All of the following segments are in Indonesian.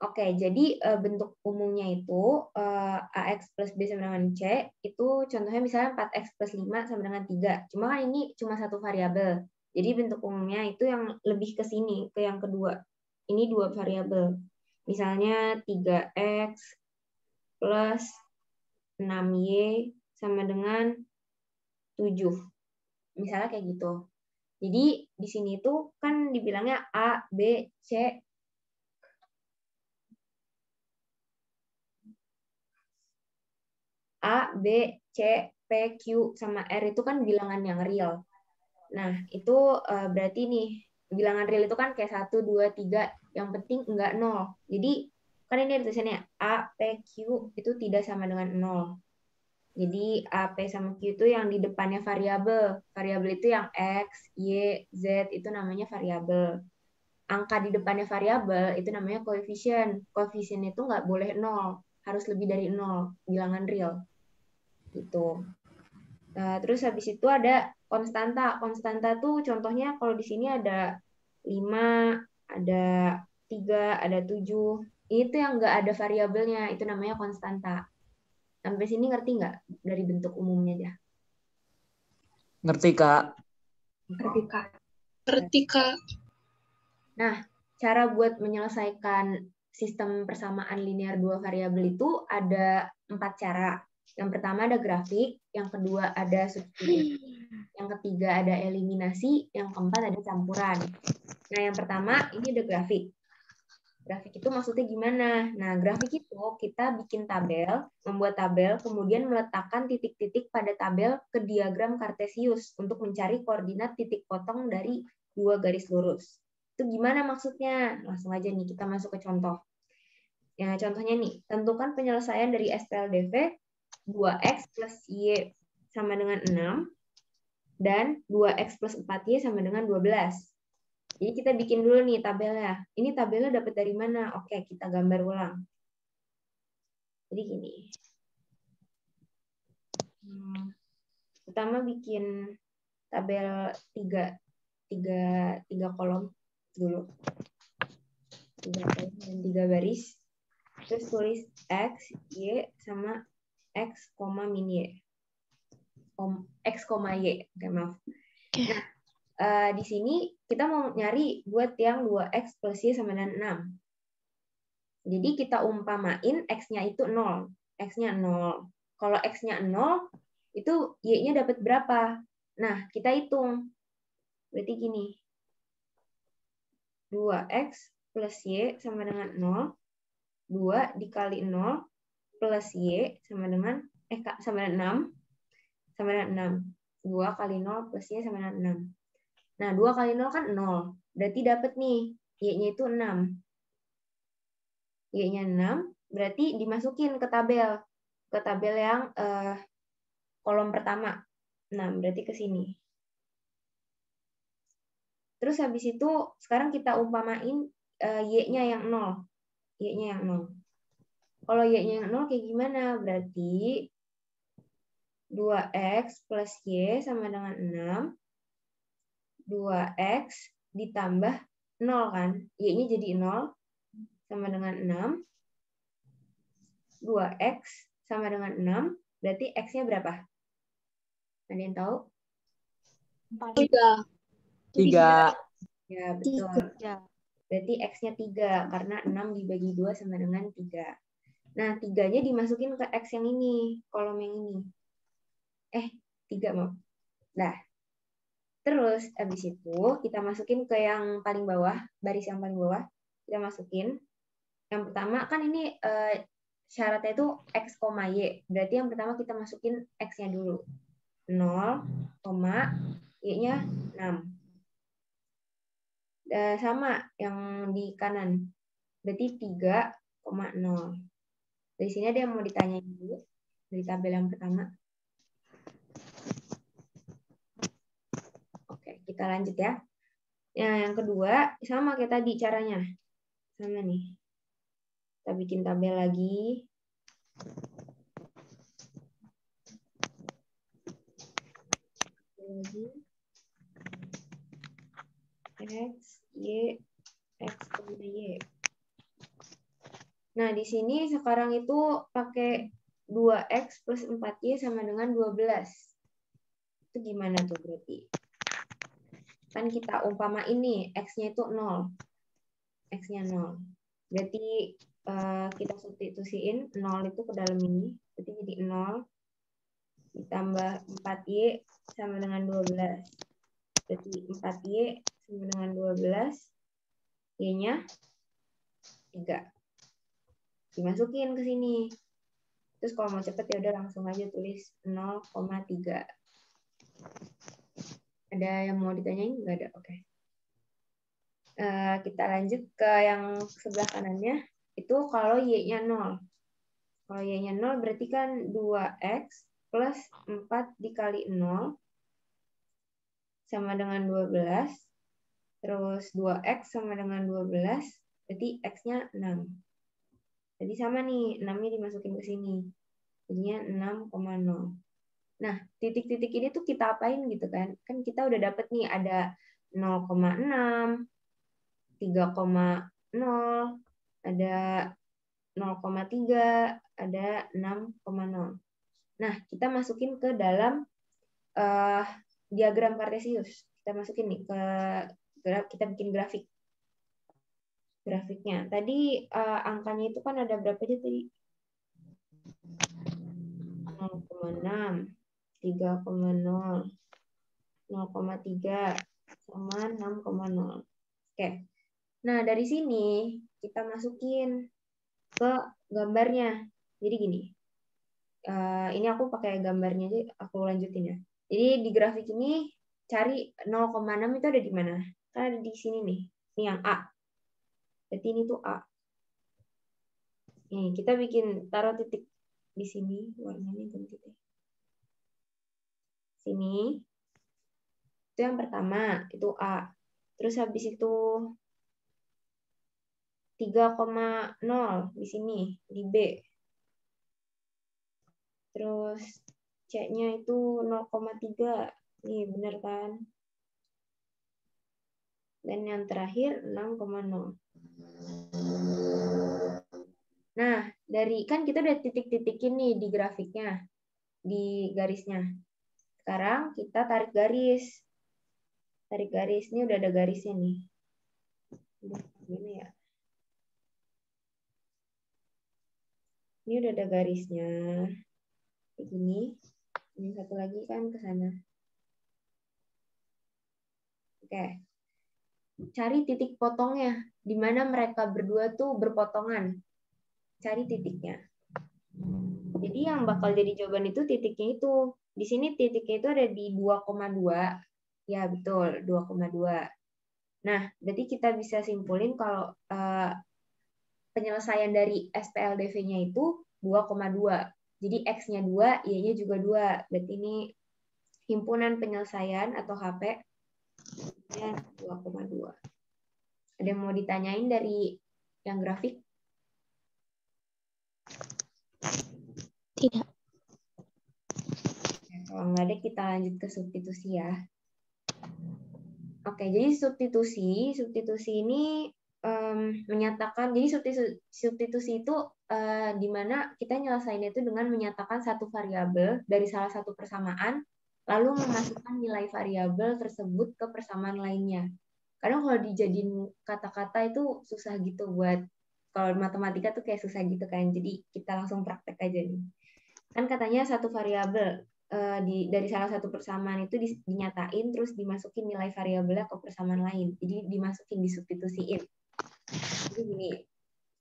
Oke, jadi bentuk umumnya itu AX plus B sama dengan C, itu contohnya misalnya 4X plus 5 sama dengan 3. Cuma kan ini cuma satu variabel. Jadi bentuk umumnya itu yang lebih ke sini, ke yang kedua. Ini dua variabel. Misalnya 3X plus 6Y sama dengan 7. Misalnya kayak gitu. Jadi di sini tuh kan dibilangnya A, B, C, A, B, C, P, Q, sama R itu kan bilangan yang real. Nah, itu berarti nih, bilangan real itu kan kayak 1, 2, 3, yang penting enggak 0. Jadi, kan ini ada tulisannya A, P, Q itu tidak sama dengan 0. Jadi, A, P, sama Q itu yang di depannya variabel. Variabel itu yang X, Y, Z itu namanya variabel. Angka di depannya variabel itu namanya koefisien. Koefisien itu nggak boleh 0, harus lebih dari 0, bilangan real. Gitu. Terus habis itu ada konstanta. Konstanta tuh contohnya kalau di sini ada 5, ada 3, ada 7. Ini tuh yang nggak ada variabelnya, itu namanya konstanta. Sampai sini ngerti nggak dari bentuk umumnya aja? Ngerti, Kak? Ngerti, Kak. Ngerti, Kak. Nah, cara buat menyelesaikan sistem persamaan linear dua variabel itu ada 4 cara. Yang pertama ada grafik, yang kedua ada substitusi, yang ketiga ada eliminasi, yang keempat ada campuran. Nah, yang pertama ini ada grafik. Grafik itu maksudnya gimana? Nah, grafik itu kita bikin tabel, membuat tabel, kemudian meletakkan titik-titik pada tabel ke diagram kartesius untuk mencari koordinat titik potong dari dua garis lurus. Itu gimana maksudnya? Langsung aja nih kita masuk ke contoh. Ya, contohnya nih, tentukan penyelesaian dari SPLDV 2X plus Y sama dengan 6 dan 2X plus 4Y sama dengan 12. Jadi kita bikin dulu nih tabelnya. Ini tabelnya dapat dari mana? Oke, kita gambar ulang. Jadi gini. Pertama bikin tabel 3 kolom dulu. 3 kolom dan 3 baris. Terus tulis X, Y, sama X, min Y. X, Y. Oke, maaf. Nah, di sini kita mau nyari buat yang 2X plus Y sama dengan 6. Jadi kita umpamain X-nya itu 0. X-nya 0. Kalau X-nya 0, itu Y-nya dapat berapa? Nah, kita hitung. Berarti gini. 2X plus Y sama dengan 0. 2 dikali 0 plus Y sama dengan, sama dengan 6. Sama dengan 6. 2 kali 0 plus Y sama dengan 6. Nah, 2 kali 0 kan 0. Berarti dapat nih, Y-nya itu 6. Y-nya 6, berarti dimasukin ke tabel. Ke tabel yang kolom pertama. 6, berarti ke sini. Terus habis itu, sekarang kita umpamain Y-nya yang 0. Y-nya yang 0. Kalau Y-nya yang 0 kayak gimana? Berarti 2X plus Y sama dengan 6. 2X ditambah 0 kan? Y-nya jadi 0 sama dengan 6. 2X sama dengan 6. Berarti X-nya berapa? Ada yang tahu? 3. 3. Ya, betul. Berarti X-nya 3, karena 6 dibagi 2 sama dengan 3. Nah, 3-nya dimasukin ke X yang ini, kolom yang ini. 3 mau. Nah, terus habis itu kita masukin ke yang paling bawah, baris yang paling bawah. Kita masukin. Yang pertama kan ini syaratnya itu X, Y. Berarti yang pertama kita masukin X-nya dulu. 0, Y-nya 6. Sama yang di kanan. Berarti 3,0. Dari sini ada yang mau ditanyain dulu dari tabel yang pertama. Oke, kita lanjut ya. Yang kedua, sama kayak tadi caranya. Sama nih. Kita bikin tabel lagi. X, Y, X, Y. Nah, di sini sekarang itu pakai 2x plus 4y sama dengan 12. Itu gimana tuh berarti? Kan kita umpama ini, x-nya itu 0. X-nya 0. Berarti kita substitusiin 0 itu ke dalam ini. Berarti jadi 0 ditambah 4y sama dengan 12. Berarti 4y sama dengan 12. Y-nya 3. Dimasukin ke sini. Terus kalau mau cepet ya udah langsung aja tulis 0,3. Ada yang mau ditanyain? Nggak ada, oke. Kita lanjut ke yang sebelah kanannya. Itu kalau Y-nya 0. Kalau Y-nya 0 berarti kan 2X plus 4 dikali 0 sama dengan 12. Terus 2X sama dengan 12, berarti X-nya 6. Jadi sama nih, 6-nya dimasukin ke sini. Jadinya 6,0. Nah, titik-titik ini tuh kita apain gitu kan? Kan kita udah dapet nih ada 0,6, 3,0, ada 0,3, ada 6,0. Nah, kita masukin ke dalam diagram Kartesius. Kita masukin nih ke kita bikin grafiknya. Tadi angkanya itu kan ada berapa aja tadi? 0,6, 3,0, 0,3 sama 6,0. Oke. Nah, dari sini kita masukin ke gambarnya. Jadi gini. Ini aku pakai gambarnya aja, aku lanjutin ya. Jadi di grafik ini cari 0,6 itu ada di mana? Kan ada di sini nih. Ini yang A. Berarti ini tuh A. Nih, kita bikin taruh titik di sini, warnanya ganti deh. Sini. Itu yang pertama, itu A. Terus habis itu 3,0 di sini, di B. Terus C-nya itu 0,3. Nih, benar kan? Dan yang terakhir 6,0. Nah, dari kan kita udah titik-titikin nih di grafiknya, di garisnya. Sekarang kita tarik garis. Tarik garis, ini udah ada garisnya nih. Gini ya. Ini udah ada garisnya. Begini. Ini satu lagi kan ke sana. Oke. Cari titik potongnya. Di mana mereka berdua tuh berpotongan. Cari titiknya. Jadi yang bakal jadi jawaban itu titiknya itu. Di sini titiknya itu ada di 2,2. Ya, betul. 2,2. Nah, berarti kita bisa simpulin kalau penyelesaian dari SPLDV-nya itu 2,2. Jadi X-nya 2, Y-nya juga 2. Berarti ini himpunan penyelesaian atau HP-nya 2,2. Ada yang mau ditanyain dari yang grafik? Tidak. Nah, kalau nggak ada, kita lanjut ke substitusi ya. Oke, jadi substitusi ini menyatakan, jadi substitusi itu di mana kita nyelesainnya itu dengan menyatakan satu variabel dari salah satu persamaan, lalu memasukkan nilai variabel tersebut ke persamaan lainnya. Kadang kalau dijadiin kata-kata itu susah gitu buat, kalau matematika tuh kayak susah gitu kan, jadi kita langsung praktek aja nih. Kan katanya satu variabel dari salah satu persamaan itu dinyatain, terus dimasukin nilai variabelnya ke persamaan lain. Jadi dimasukin, disubstitusiin. Jadi gini,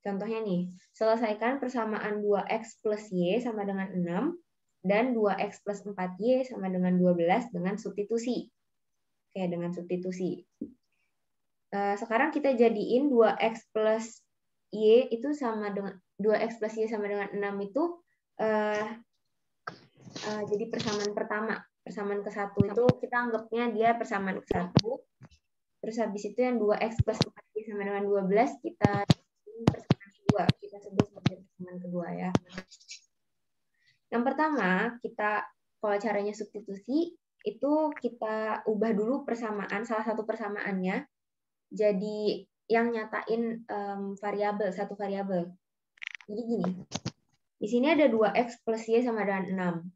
contohnya nih, selesaikan persamaan 2x plus y sama dengan 6, dan 2x plus 4y sama dengan 12 dengan substitusi. Oke, dengan substitusi. Sekarang kita jadiin 2x plus y itu sama dengan 2x plus y sama dengan 6 itu jadi persamaan pertama. Persamaan ke-1 itu kita anggapnya dia persamaan ke-1. Terus habis itu yang 2x plus 4y sama dengan 12 kita persamaan kedua. Kita sebut sebagai persamaan kedua ya. Yang pertama, kita kalau caranya substitusi itu kita ubah dulu persamaan, salah satu persamaannya jadi yang nyatain variabel, satu variabel. Jadi gini, di sini ada 2X plus Y sama dengan 6.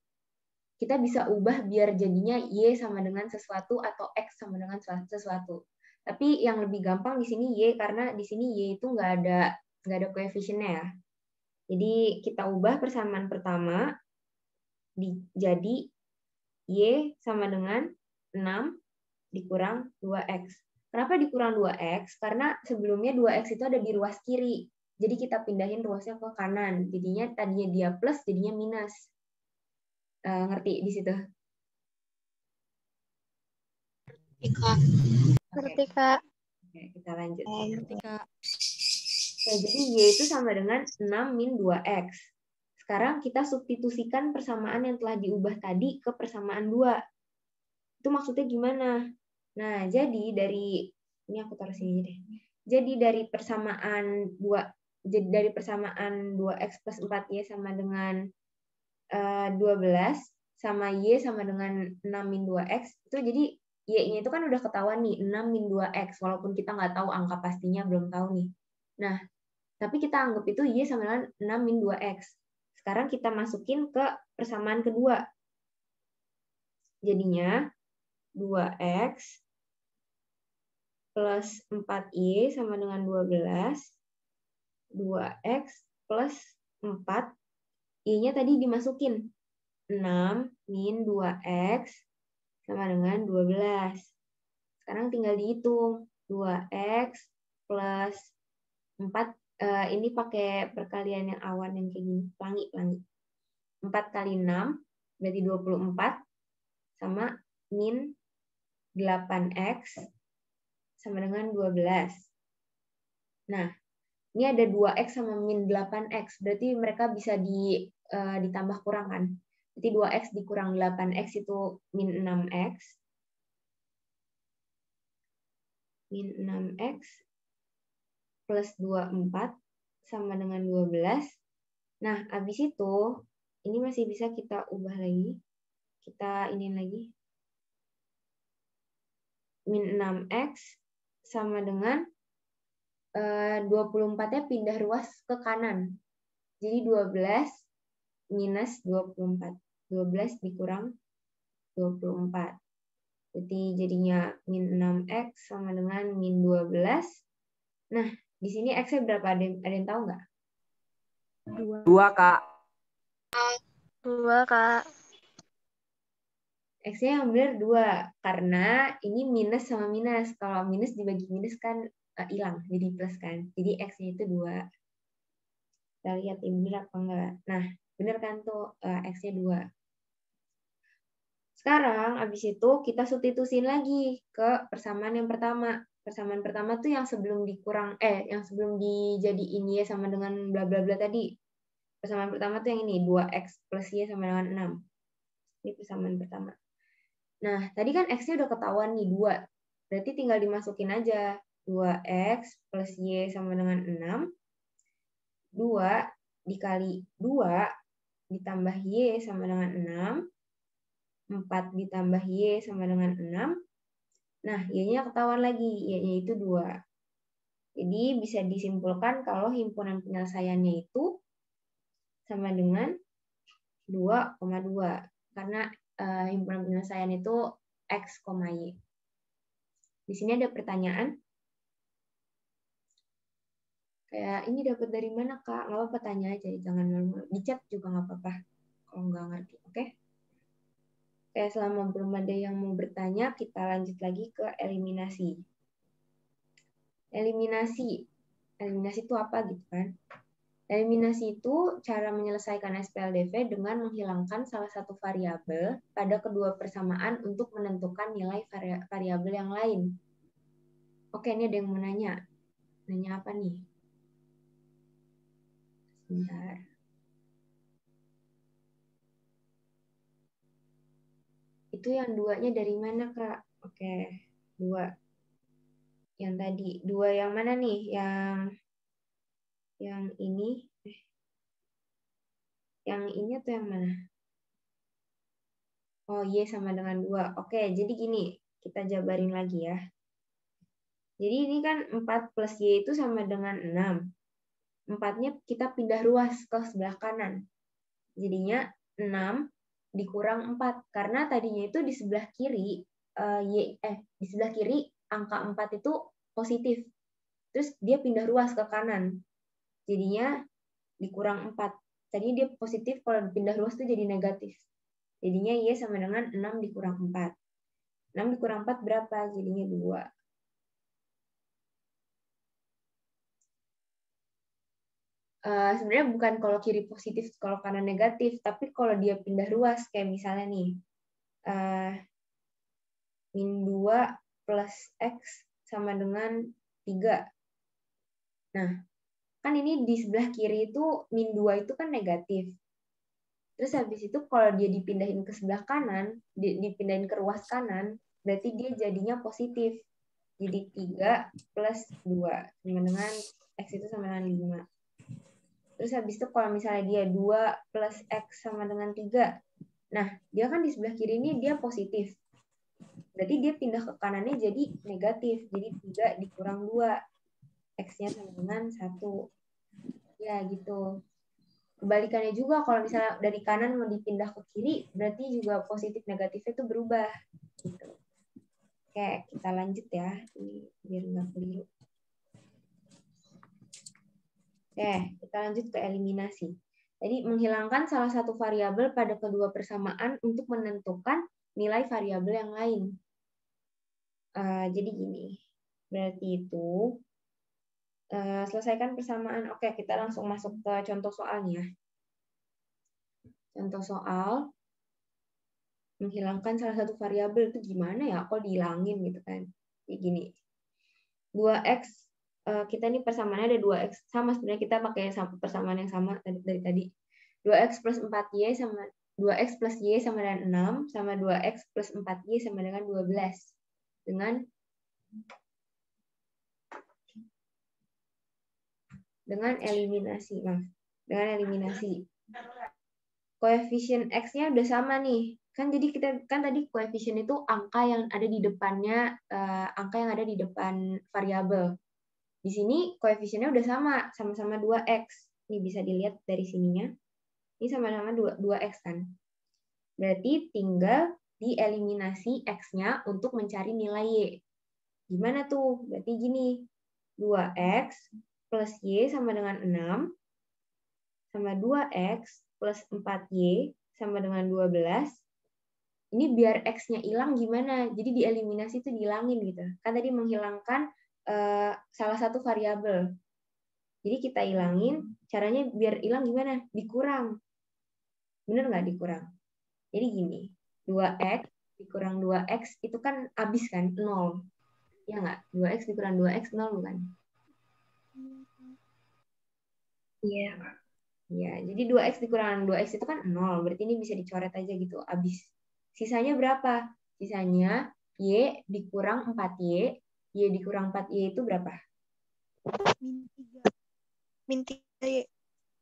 Kita bisa ubah biar jadinya Y sama dengan sesuatu atau X sama dengan sesuatu. Tapi yang lebih gampang di sini Y, karena di sini Y itu nggak ada koefisiennya ya. Jadi kita ubah persamaan pertama jadi Y sama dengan 6 dikurang 2X. Kenapa dikurang 2X? Karena sebelumnya 2X itu ada di ruas kiri. Jadi kita pindahin ruasnya ke kanan. Jadinya tadinya dia plus, jadinya minus. Ngerti di situ? Ngerti, Kak. Oke, kita lanjut. Ngerti, Kak. Oke, jadi Y itu sama dengan 6 min 2X. Sekarang kita substitusikan persamaan yang telah diubah tadi ke persamaan 2. Itu maksudnya gimana? Nah, jadi dari ini aku taruh sini deh. Jadi dari persamaan 2X plus 4Y sama dengan 12 sama Y sama dengan 6 min 2X, itu jadi Y-nya itu kan udah ketahuan nih, 6 min 2X, walaupun kita nggak tahu angka pastinya, belum tahu nih. Nah, tapi kita anggap itu Y sama dengan 6 min 2X. Sekarang kita masukin ke persamaan kedua. Jadinya 2X plus 4Y sama dengan 12, 2X plus 4, Y-nya tadi dimasukin, 6 min 2X sama dengan 12. Sekarang tinggal dihitung, 2X plus 4, ini pakai perkalian yang awan yang kayak gini, pelangi. 4 kali 6, berarti 24, sama min 8X sama dengan 12. Nah, ini ada 2X sama min 8X, berarti mereka bisa ditambah kurang kan? Berarti 2X dikurang 8X itu min 6X. Min 6X plus 24 sama dengan 12. Nah, habis itu, ini masih bisa kita ubah lagi. Kita iniin lagi. Min 6X sama dengan 24-nya pindah ruas ke kanan. Jadi 12 minus 24. 12 dikurang 24. Jadi jadinya min 6X sama dengan min 12. Nah, di sini X-nya berapa? Ada yang tahu nggak? 2, Kak. 2, Kak. X-nya yang benar 2, karena ini minus sama minus. Kalau minus dibagi minus kan hilang, jadi plus kan. Jadi X-nya itu 2. Kita lihat ini benar apa enggak. Nah, benar kan tuh, X-nya 2. Sekarang, abis itu kita substitusin lagi ke persamaan yang pertama. Persamaan pertama tuh yang sebelum dijadiin Y sama dengan bla bla bla tadi. Persamaan pertama tuh yang ini, 2X plus Y sama dengan 6. Ini persamaan pertama. Nah, tadi kan X-nya udah ketahuan nih, 2. Berarti tinggal dimasukin aja. 2X plus Y sama dengan 6. 2 dikali 2 ditambah Y sama dengan 6. 4 ditambah Y sama dengan 6. Nah, Y-nya ketahuan lagi. Y-nya itu 2. Jadi, bisa disimpulkan kalau himpunan penyelesaiannya itu sama dengan 2,2. Karena himpunan penyelesaian itu X, Y. Di sini ada pertanyaan. Kayak, ini dapat dari mana, Kak? Nggak apa-apa, tanya aja. Jangan malu-malu. Di chat juga nggak apa-apa. Kalau nggak ngerti, oke? Kayak selama belum ada yang mau bertanya, kita lanjut lagi ke eliminasi. Eliminasi itu apa gitu kan? Eliminasi itu cara menyelesaikan SPLDV dengan menghilangkan salah satu variabel pada kedua persamaan untuk menentukan nilai variabel yang lain. Oke, ini ada yang mau nanya. Nanya apa nih? Sebentar. Itu yang 2-nya dari mana, Kak? Oke, 2. Yang tadi. 2 yang mana nih? Yang ini? Yang ini atau yang mana? Oh, Y sama dengan 2. Oke, jadi gini. Kita jabarin lagi ya. Jadi ini kan 4 plus Y itu sama dengan 6. 4-nya kita pindah ruas ke sebelah kanan. Jadinya 6 dikurang 4. Karena tadinya itu di sebelah kiri, di sebelah kiri angka 4 itu positif. Terus dia pindah ruas ke kanan. Jadinya dikurang 4. Tadinya dia positif, kalau pindah ruas itu jadi negatif. Jadinya Y sama dengan 6 dikurang 4. 6 dikurang 4 berapa? Jadinya 2. Sebenarnya bukan kalau kiri positif, kalau kanan negatif, tapi kalau dia pindah ruas, kayak misalnya nih, min 2 plus X sama dengan 3. Nah, kan ini di sebelah kiri itu min 2 itu kan negatif. Terus habis itu kalau dia dipindahin ke sebelah kanan, dipindahin ke ruas kanan, berarti dia jadinya positif. Jadi 3 plus 2 sama dengan X itu sama dengan 5. Terus habis itu kalau misalnya dia 2 plus X sama dengan 3. Nah, dia kan di sebelah kiri ini dia positif. Berarti dia pindah ke kanannya jadi negatif. Jadi 3 dikurang 2. X-nya sama dengan 1. Ya, gitu. Kebalikannya juga, kalau misalnya dari kanan mau dipindah ke kiri, berarti juga positif negatifnya itu berubah. Gitu. Oke, kita lanjut ya. Ini biar nggak keliru. Oke, kita lanjut ke eliminasi. Jadi menghilangkan salah satu variabel pada kedua persamaan untuk menentukan nilai variabel yang lain. Jadi gini, berarti itu selesaikan persamaan. Oke, kita langsung masuk ke contoh soalnya. Contoh soal, menghilangkan salah satu variabel itu gimana ya? Kok dihilangin gitu kan? Kayak gini. 2x, kita ini persamaannya ada 2x. Sama sebenarnya kita pakai persamaan yang sama dari tadi. 2x plus 4y sama 2x plus y sama dengan 6, sama 2x plus 4y sama dengan 12. Dengan eliminasi. Dengan eliminasi. Koefisien x-nya udah sama nih. Kan jadi kita kan tadi koefisien itu angka yang ada di depannya, angka yang ada di depan variabel. Di sini koefisiennya udah sama-sama 2x. Ini bisa dilihat dari sininya. Ini sama-sama 2x kan. Berarti tinggal dieliminasi x-nya untuk mencari nilai y. Gimana tuh? Berarti gini. 2x plus y sama dengan 6 sama 2x plus 4y sama dengan 12. Ini biar x-nya hilang gimana? Jadi dieliminasi itu dihilangin gitu. Kan tadi menghilangkan salah satu variabel. Jadi kita hilangin, caranya biar hilang gimana? Dikurang. Bener nggak dikurang? Jadi gini, 2x dikurang 2x itu kan habis kan? 0. Ya nggak? 2x dikurang 2x 0 bukan? Iya. Ya, jadi 2x dikurang 2x itu kan 0. Berarti ini bisa dicoret aja gitu, habis. Sisanya berapa? Sisanya y dikurang 4y. Y dikurang 4y itu berapa? Min 3y.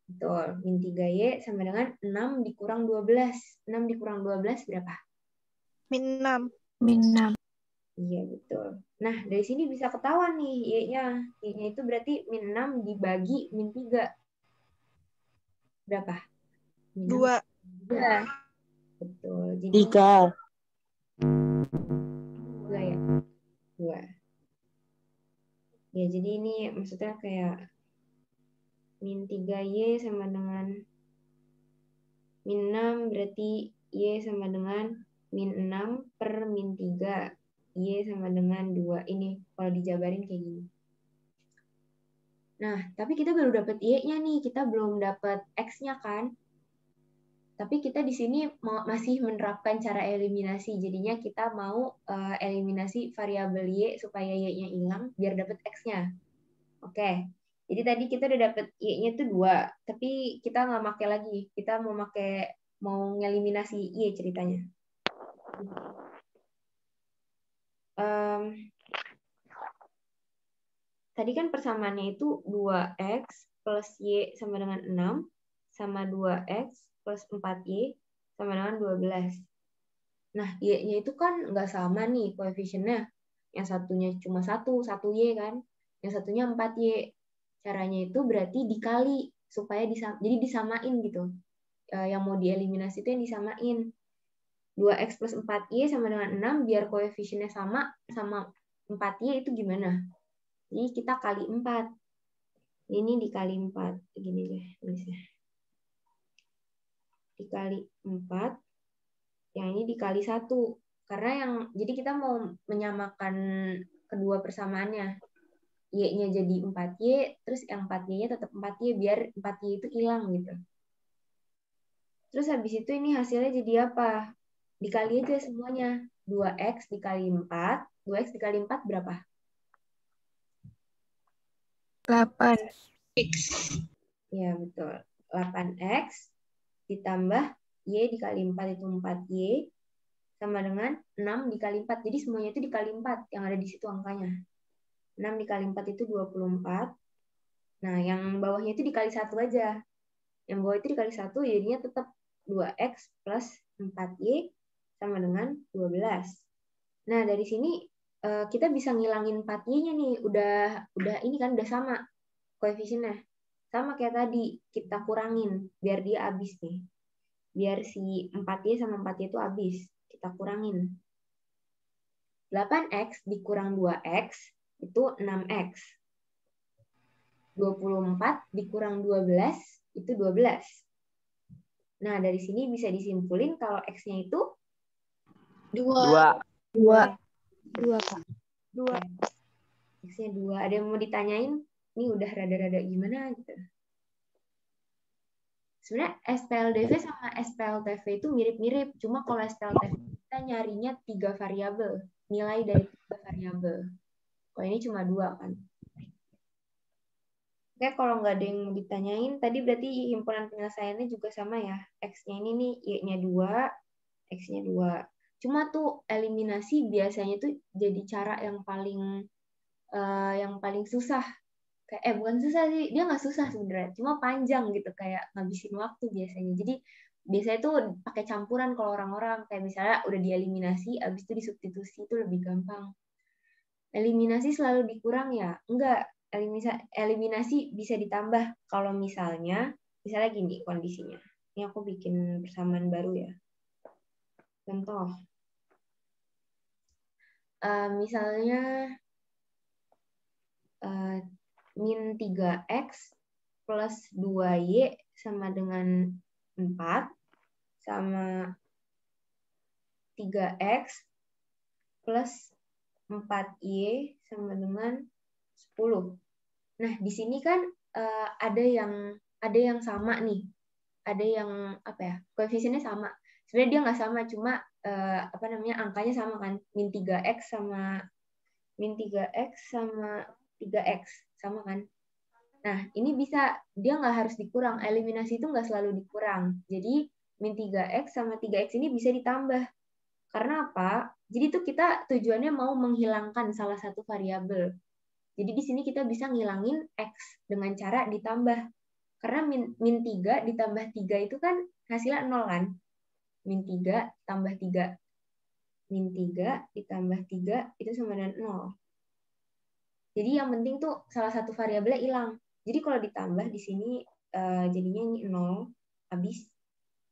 Betul, min 3y sama dengan 6 dikurang 12. 6 dikurang 12 berapa? Min 6. Min 6. Iya, betul. Nah, dari sini bisa ketahuan nih y-nya. Y-nya itu berarti min 6 dibagi min 3. Berapa? Min 2. 2. Betul. Jadi 3. 2 ya? 2. Ya, jadi ini maksudnya kayak min 3y sama dengan min 6, berarti y sama dengan min 6 per min 3. Y sama dengan 2. Ini kalau dijabarin kayak gini. Nah, tapi kita baru dapat y-nya nih, kita belum dapat x-nya kan? Tapi kita di sini masih menerapkan cara eliminasi. Jadinya kita mau eliminasi variabel y supaya y-nya hilang biar dapat x-nya. Oke. Jadi tadi kita udah dapet y-nya itu 2, tapi kita nggak pakai lagi. Kita mau ngeliminasi y ceritanya. Tadi kan persamaannya itu 2x plus y sama dengan 6, sama 2x plus 4y sama dengan 12. Nah, y-nya itu kan nggak sama nih koefisiennya. Yang satunya cuma 1y kan. Yang satunya 4y. caranya itu berarti dikali supaya jadi disamain gitu. Yang mau dieliminasi itu yang disamain. 2x plus 4y sama dengan 6, biar koefisiennya sama 4y itu gimana? Jadi kita kali 4. Ini dikali 4. Gini deh tulisnya. Dikali 4. Yang ini dikali 1. Karena jadi kita mau menyamakan kedua persamaannya. Y-nya jadi 4y, terus yang 4y-nya tetap 4y, biar 4y itu hilang gitu. Terus habis itu ini hasilnya jadi apa? Dikali aja semuanya. 2x dikali 4. 2x dikali 4 berapa? 8. Ya, betul. 8x ditambah y dikali 4 itu 4y sama dengan 6 dikali 4. Jadi semuanya itu dikali 4 yang ada di situ angkanya. 6 dikali 4 itu 24. Nah, yang bawahnya itu dikali 1 aja. Yang bawah itu dikali 1 jadinya tetap 2x plus 4y sama dengan 12. Nah, dari sini kita bisa ngilangin 4y-nya nih. Udah ini kan udah sama koefisiennya. Sama kayak tadi, kita kurangin biar dia habis nih. Biar si 4y sama 4y itu habis. Kita kurangin. 8x dikurang 2x itu 6x. 24 dikurang 12 itu 12. Nah, dari sini bisa disimpulin kalau x-nya itu 2. 2. Kak. 2. X-nya 2. Ada yang mau ditanyain? Ini udah rada-rada gimana gitu. Sebenarnya SPLDV sama SPLTV itu mirip-mirip. Cuma kalau SPLTV kita nyarinya 3 variabel. Nilai dari 3 variabel. Kalau ini cuma 2 kan. Oke, kalau nggak ada yang mau ditanyain, tadi berarti himpunan penyelesaiannya juga sama ya. X-nya ini nih, Y-nya 2, X-nya 2. Cuma tuh eliminasi biasanya tuh jadi cara yang paling susah. Bukan susah sih, dia nggak susah sebenarnya, cuma panjang gitu, kayak ngabisin waktu biasanya. Jadi biasanya tuh pakai campuran kalau orang-orang, kayak misalnya udah dieliminasi, abis itu disubstitusi itu lebih gampang. Eliminasi selalu dikurang ya? Enggak, eliminasi bisa ditambah kalau misalnya gini kondisinya. Ini aku bikin persamaan baru ya. Contoh, misalnya min 3x plus 2y sama dengan 4 sama 3x plus 4y sama dengan 10. Nah, di sini kan ada yang sama nih. Ada yang koefisiennya sama. Sebenarnya dia nggak sama, cuma angkanya sama kan. Min 3x sama 3x sama kan. Nah, ini bisa, dia nggak harus dikurang. Eliminasi itu nggak selalu dikurang. Jadi, min 3x sama 3x ini bisa ditambah. Karena apa? Jadi tuh kita tujuannya mau menghilangkan salah satu variabel. Jadi di sini kita bisa ngilangin x dengan cara ditambah. Karena min 3 ditambah 3 itu kan hasilnya 0 kan? Min 3 tambah 3. Min 3 ditambah 3 itu sama dengan 0. Jadi yang penting tuh salah satu variabelnya hilang. Jadi kalau ditambah di sini jadinya ini 0 habis.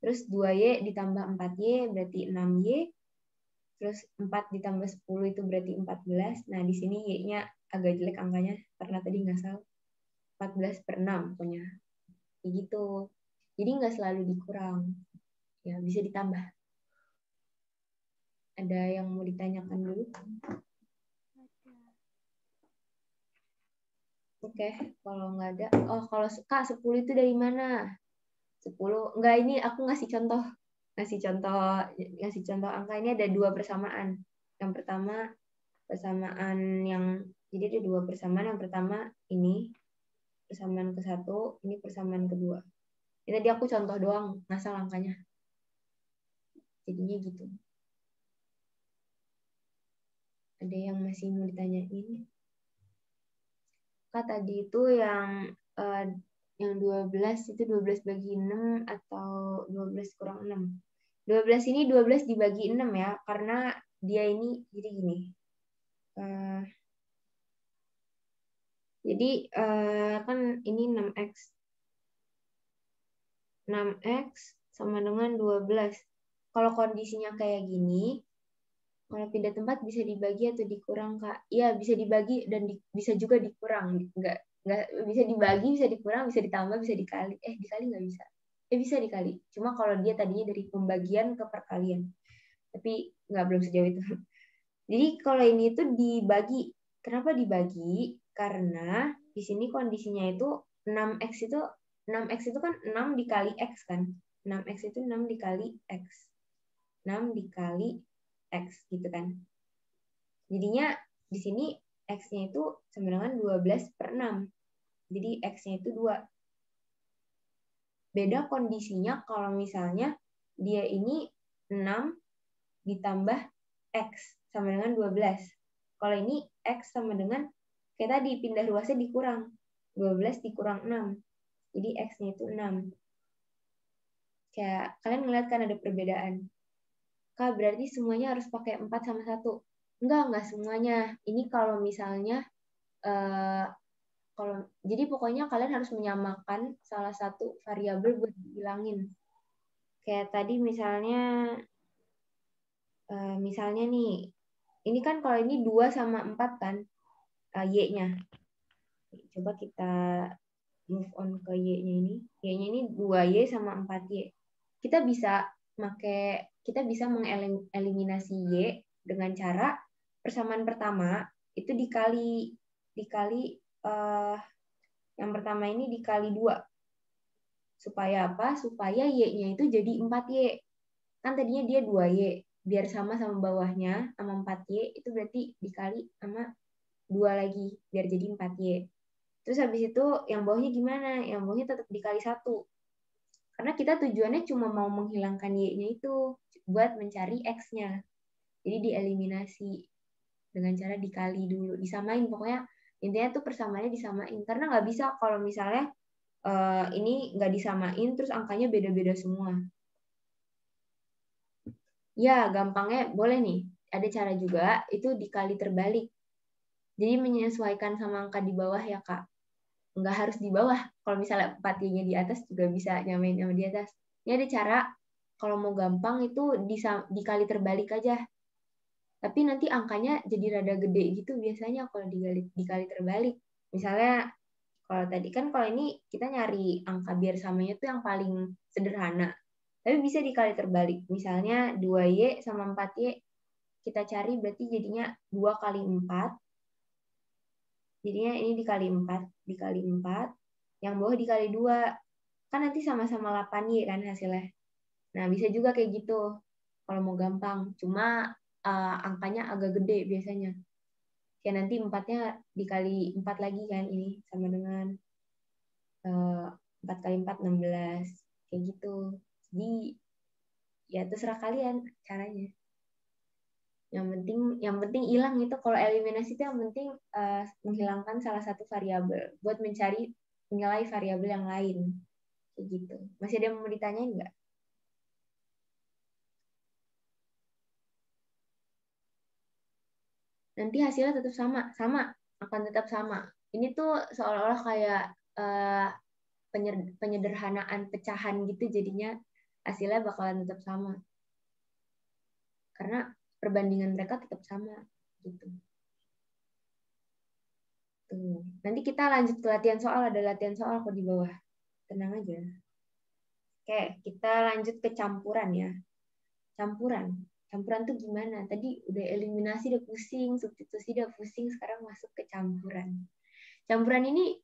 Terus 2y ditambah 4y berarti 6y. Terus 4 ditambah 10 itu berarti 14. Nah, di sini y-nya agak jelek angkanya karena tadi nggak salah. 14/6 punya. Kayak gitu. Jadi nggak selalu dikurang. Ya, bisa ditambah. Ada yang mau ditanyakan dulu? Oke, kalau nggak ada. Oh, kalau Kak, 10 itu dari mana? 10. Enggak, ini aku ngasih contoh angka. Ini ada 2 persamaan. Yang pertama persamaan jadi ada 2 persamaan. Yang pertama ini persamaan ke-1, ini persamaan kedua. Ini tadi aku contoh doang, ngasal angkanya. Jadinya gitu. Ada yang masih mau ditanyain? Kak, tadi itu yang 12 itu 12 bagi 6 atau 12 kurang 6. 12 ini 12 dibagi 6 ya, karena dia ini jadi gini. Jadi kan ini 6x. 6x sama dengan 12. Kalau kondisinya kayak gini, kalau pindah tempat bisa dibagi atau dikurang, Kak? Iya, bisa dibagi dan bisa juga dikurang. Nggak bisa dibagi, bisa dikurang, bisa ditambah, bisa dikali. Dikali nggak bisa. Bisa dikali. Cuma kalau dia tadinya dari pembagian ke perkalian. Tapi belum sejauh itu. Jadi kalau ini tuh dibagi. Kenapa dibagi? Karena di sini kondisinya itu 6x itu 6x itu kan 6 dikali x kan. 6x itu 6 dikali x. 6 dikali x gitu kan. Jadinya di sini x-nya itu sama dengan 12 per 6. Jadi x-nya itu 2. Beda kondisinya kalau misalnya dia ini 6 ditambah x sama dengan 12. Kalau ini x sama dengan, kayak tadi pindah ruasnya dikurang. 12 dikurang 6. Jadi x-nya itu 6. Kayak kalian ngeliat kan ada perbedaan. Kak, berarti semuanya harus pakai 4 sama 1. Enggak semuanya. Ini kalau misalnya, jadi pokoknya kalian harus menyamakan salah satu variabel buat dihilangin. Kayak tadi misalnya nih, ini kan kalau ini 2 sama 4 kan, Y-nya. Coba kita move on ke Y-nya ini. Y-nya ini 2Y sama 4Y. Kita bisa mengeliminasi Y dengan cara persamaan pertama itu dikali yang pertama ini dikali 2. Supaya apa? Supaya Y-nya itu jadi 4Y. Kan tadinya dia 2Y. Biar sama bawahnya, sama 4Y, itu berarti dikali sama 2 lagi. Biar jadi 4Y. Terus habis itu yang bawahnya gimana? Yang bawahnya tetap dikali 1. Karena kita tujuannya cuma mau menghilangkan Y-nya itu. Buat mencari X-nya. Jadi dieliminasi. Dengan cara dikali dulu. Disamain pokoknya. Intinya tuh persamaannya disamain. Karena nggak bisa kalau misalnya ini nggak disamain, terus angkanya beda-beda semua. Ya, gampangnya boleh nih. Ada cara juga, itu dikali terbalik. Jadi menyesuaikan sama angka di bawah ya, Kak. Nggak harus di bawah. Kalau misalnya 4Y-nya di atas juga bisa nyamain sama di atas. Ini ada cara, kalau mau gampang itu dikali terbalik aja. Tapi nanti angkanya jadi rada gede gitu biasanya kalau dikali terbalik. Misalnya, kalau tadi kan kalau ini kita nyari angka biar samanya tuh yang paling sederhana. Tapi bisa dikali terbalik. Misalnya 2Y sama 4Y kita cari berarti jadinya 2 kali 4. Jadinya ini dikali 4. Yang bawah dikali 2. Kan nanti sama-sama 8Y kan hasilnya. Nah, bisa juga kayak gitu. Kalau mau gampang. Cuma angkanya agak gede biasanya. Kayak nanti 4-nya dikali 4 lagi kan ini. Sama dengan 4 kali 4, 16. Kayak gitu. Jadi, ya terserah kalian caranya. Yang penting hilang itu. Kalau eliminasi itu yang penting menghilangkan salah satu variabel buat mencari nilai variabel yang lain. Kayak gitu. Masih ada yang mau ditanyain nggak? Nanti hasilnya tetap sama, akan tetap sama. Ini tuh seolah-olah kayak penyederhanaan pecahan gitu, jadinya hasilnya bakalan tetap sama. Karena perbandingan mereka tetap sama gitu. Tuh. Nanti kita lanjut ke latihan soal, ada latihan soal kok di bawah. Tenang aja. Oke, kita lanjut ke campuran ya. Campuran tuh gimana? Tadi udah eliminasi udah pusing, substitusi udah pusing, sekarang masuk ke campuran. Campuran ini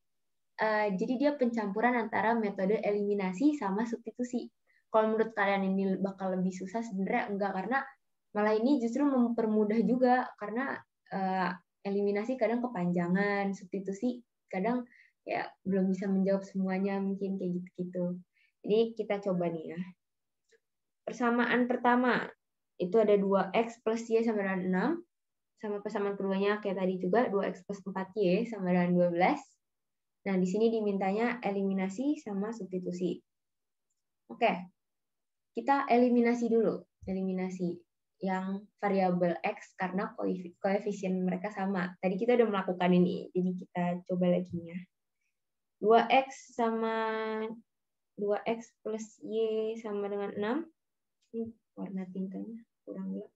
jadi dia pencampuran antara metode eliminasi sama substitusi. Kalau menurut kalian ini bakal lebih susah, sebenarnya enggak, karena malah ini justru mempermudah juga, karena eliminasi kadang kepanjangan, substitusi kadang ya belum bisa menjawab semuanya, mungkin kayak gitu-gitu. Jadi kita coba nih ya. Persamaan pertama itu ada 2x plus y sama dengan 6. Sama persamaan keduanya kayak tadi juga, 2x plus 4y sama dengan 12. Nah, di sini dimintanya eliminasi sama substitusi. Oke, kita eliminasi dulu. Eliminasi. yang variabel X karena koefisien mereka sama. Tadi kita udah melakukan ini, jadi kita coba lagi ya. 2X sama 2X plus Y sama dengan 6. Ini warna tintanya kurang gelap.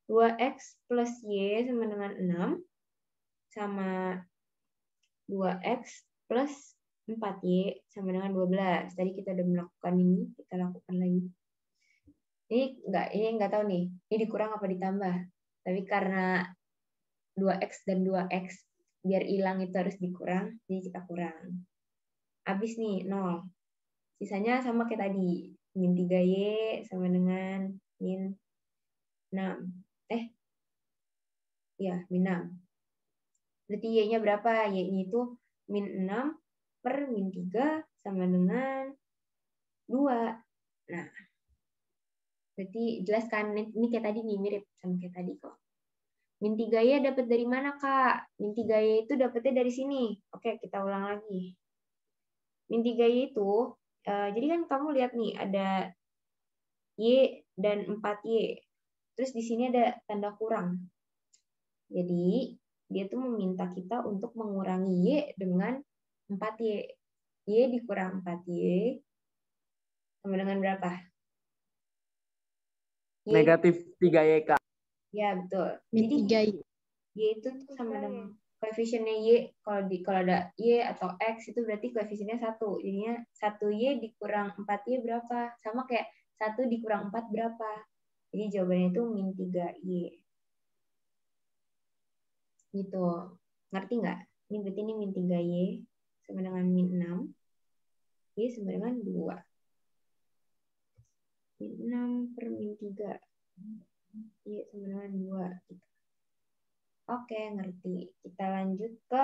2X plus Y sama dengan 6. Sama 2X plus 4Y sama dengan 12. Tadi kita udah melakukan ini, kita lakukan lagi. Ini enggak tahu nih, ini dikurang apa ditambah. Tapi karena 2X dan 2X biar hilang itu harus dikurang, jadi kita kurang. Habis nih 0. Sisanya sama kayak tadi. Min 3Y sama dengan min 6. Ya, min 6. Berarti Y-nya berapa? Y-nya itu min 6 per min 3 sama dengan 2. Nah, berarti jelas kan? Ini kayak tadi nih, mirip sama kayak tadi kok. Min 3Y dapat dari mana, Kak? Min 3Y itu dapatnya dari sini. Oke, kita ulang lagi. Min 3Y itu, jadi kan kamu lihat nih, ada Y dan 4Y. Terus di sini ada tanda kurang. Jadi, dia tuh meminta kita untuk mengurangi Y dengan 4Y. Y dikurang 4Y sama dengan berapa? Negatif 3Y, Kak. Ya, betul. Min Jadi, 3Y. Y itu sama dengan koefisiennya Y. Kalau ada Y atau X itu berarti koefisiennya 1. Jadinya 1Y dikurang 4Y berapa? Sama kayak 1 dikurang 4 berapa? Jadi jawabannya itu min 3Y. Gitu. Ngerti nggak? Ini berarti ini min 3Y sama dengan min 6. Y sama dengan 2. Min 6 per min 3. Y sama dengan 2. Gitu. Oke, ngerti. Kita lanjut ke,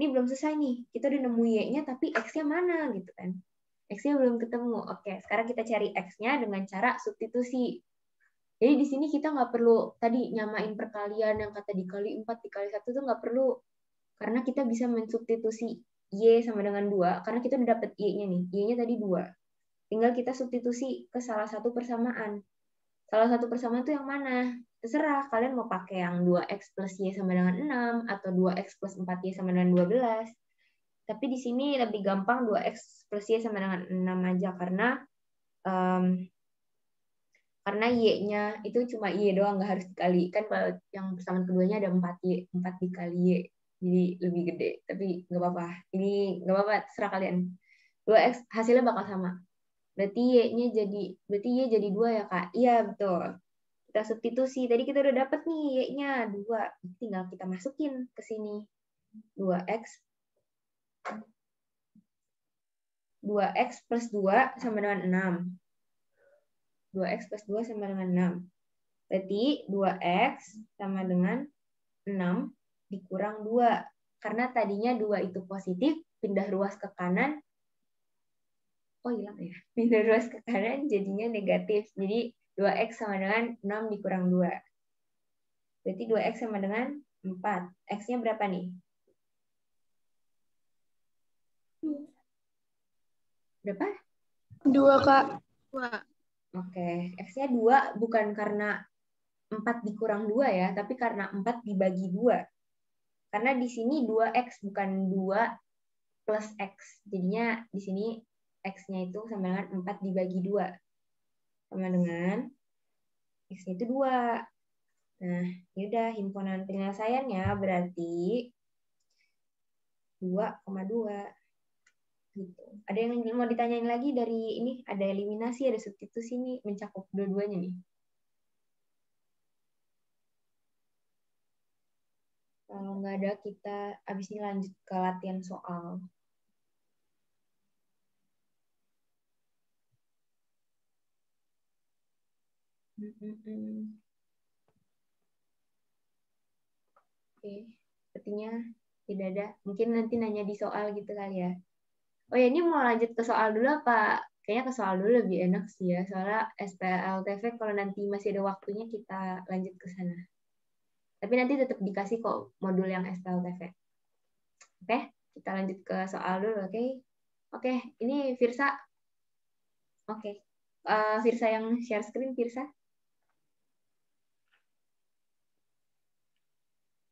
ini belum selesai nih. Kita udah nemu Y-nya, tapi X-nya mana gitu kan. X-nya belum ketemu. Oke, sekarang kita cari X-nya dengan cara substitusi. Jadi di sini kita nggak perlu tadi nyamain perkalian yang kata dikali 4 dikali 1 tuh nggak perlu. Karena kita bisa mensubstitusi Y sama dengan 2. Karena kita udah dapet Y-nya nih. Y-nya tadi 2. Tinggal kita substitusi ke salah satu persamaan. Salah satu persamaan itu yang mana? Terserah, kalian mau pakai yang 2X plus Y sama dengan 6, atau 2X plus 4Y sama dengan 12. Tapi di sini lebih gampang 2X plus Y sama dengan 6 aja, karena Y-nya itu cuma Y doang, nggak harus dikali. Kan kalau yang persamaan keduanya ada 4Y, 4 dikali Y. Jadi lebih gede, tapi nggak apa-apa. Ini nggak apa-apa, terserah kalian. 2X hasilnya bakal sama. Berarti Y jadi 2 ya, Kak? Iya, betul. Kita substitusi. Tadi kita udah dapat nih Y-nya 2. Tinggal kita masukin ke sini. 2X plus 2 sama dengan 6. 2X plus 2 sama dengan 6. Berarti 2X sama dengan 6 dikurang 2. Karena tadinya 2 itu positif, pindah ruas ke kanan. Oh, hilang ya. Pindah ruas ke kanan jadinya negatif. Jadi 2X sama dengan 6 dikurang 2. Berarti 2X sama dengan 4. X-nya berapa nih? Berapa? 2, Kak. 2. Oke. X-nya 2 bukan karena 4 dikurang 2 ya, tapi karena 4 dibagi 2. Karena di sini 2X bukan 2 plus X. Jadinya di sini X-nya itu sama dengan 4 dibagi 2. Sama dengan X-nya itu 2. Nah, yaudah himpunan penyelesaiannya berarti 2,2. Gitu. Ada yang mau ditanyain lagi dari ini? Ada eliminasi, ada substitusi nih, mencakup dua-duanya nih. Kalau nggak ada, kita abis ini lanjut ke latihan soal. Oke, sepertinya tidak ada. Mungkin nanti nanya di soal gitu kali ya. Oh ya, ini mau lanjut ke soal dulu apa? Kayaknya ke soal dulu lebih enak sih ya. Soalnya SPLTV kalau nanti masih ada waktunya kita lanjut ke sana. Tapi nanti tetap dikasih kok modul yang SPLTV. Oke, kita lanjut ke soal dulu, oke? Oke, ini Firsa. Oke. Firsa yang share screen, Firsa.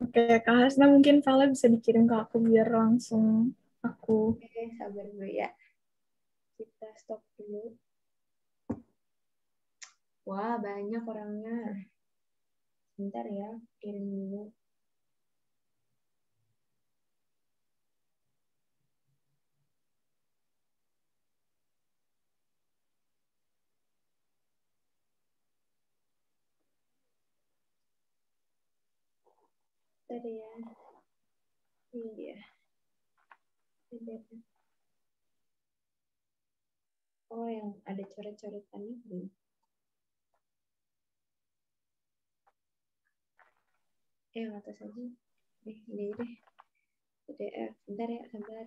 Oke, Kak Hasna mungkin file bisa dikirim ke aku biar langsung aku. Oke, sabar dulu ya. Kita stop dulu. Wah, banyak orangnya. Bentar ya, kirim dulu. Tadi ya. Ini dia. Oh, yang ada coret-coretan itu. Atas saja. Ini deh. PDF. Bentar ya, sabar.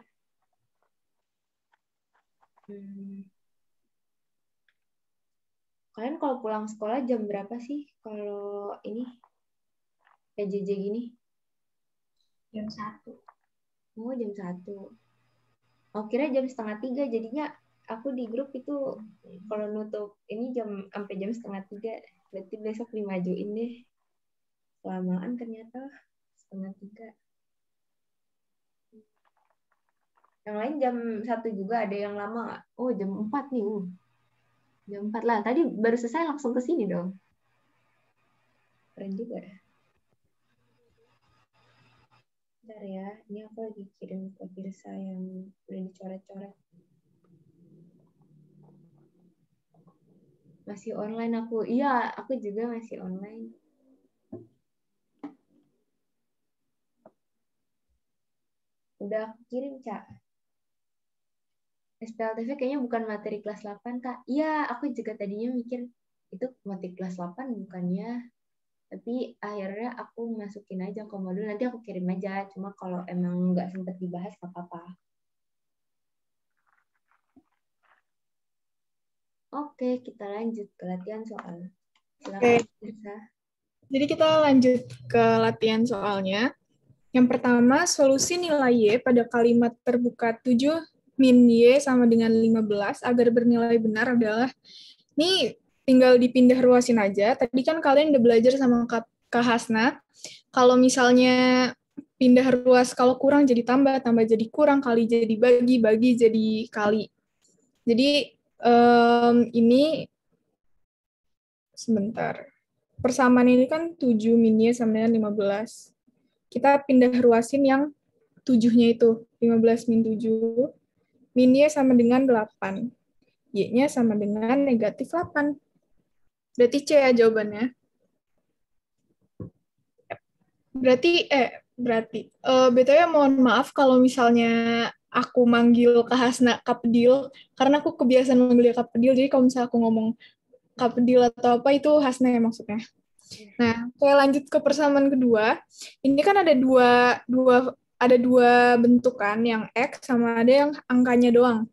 Kalian kalau pulang sekolah jam berapa sih? Kalau ini PJJ gini? Jam 1. Oh, jam 1. Oh, kira jam 2:30. Jadinya aku di grup itu kalau nutup ini jam sampai jam 2:30. Berarti besok dimajuin deh. Kelamaan ternyata 2:30. Yang lain jam 1 juga, ada yang lama nggak? Oh, jam 4 nih. Jam 4 lah. Tadi baru selesai langsung ke sini dong. Keren juga ya. Bentar ya, ini aku lagi kirim ke Firsa yang udah dicoret-coret. Masih online aku. Iya, aku juga masih online. Udah aku kirim, Cak. SPLTV kayaknya bukan materi kelas 8, Kak. Iya, aku juga tadinya mikir itu materi kelas 8 bukannya. Tapi akhirnya aku masukin aja ke modul, nanti aku kirim aja. Cuma kalau emang nggak sempat dibahas, nggak apa-apa. Oke, kita lanjut ke latihan soal. Silakan, Firsa. Jadi kita lanjut ke latihan soalnya. Yang pertama, solusi nilai Y pada kalimat terbuka 7 min Y sama dengan 15 agar bernilai benar adalah, ini tinggal dipindah ruasin aja. Tadi kan kalian udah belajar sama Kak Hasna, kalau misalnya pindah ruas, kalau kurang jadi tambah, tambah jadi kurang, kali jadi bagi, bagi jadi kali. Jadi ini, sebentar, persamaan ini kan 7 min Y sama dengan 15. Kita pindah ruasin yang 7-nya itu, 15 min 7, min Y sama dengan 8. Y-nya sama dengan negatif 8. Berarti C ya jawabannya. BTW mohon maaf kalau misalnya aku manggil Kak Hasna Kak Pedil, karena aku kebiasaan manggil Kak Pedil, jadi kalau misalnya aku ngomong Kak Pedil atau apa, itu Hasna ya maksudnya. Nah, saya lanjut ke persamaan kedua. Ini kan ada dua bentuk kan, yang X sama ada yang angkanya doang.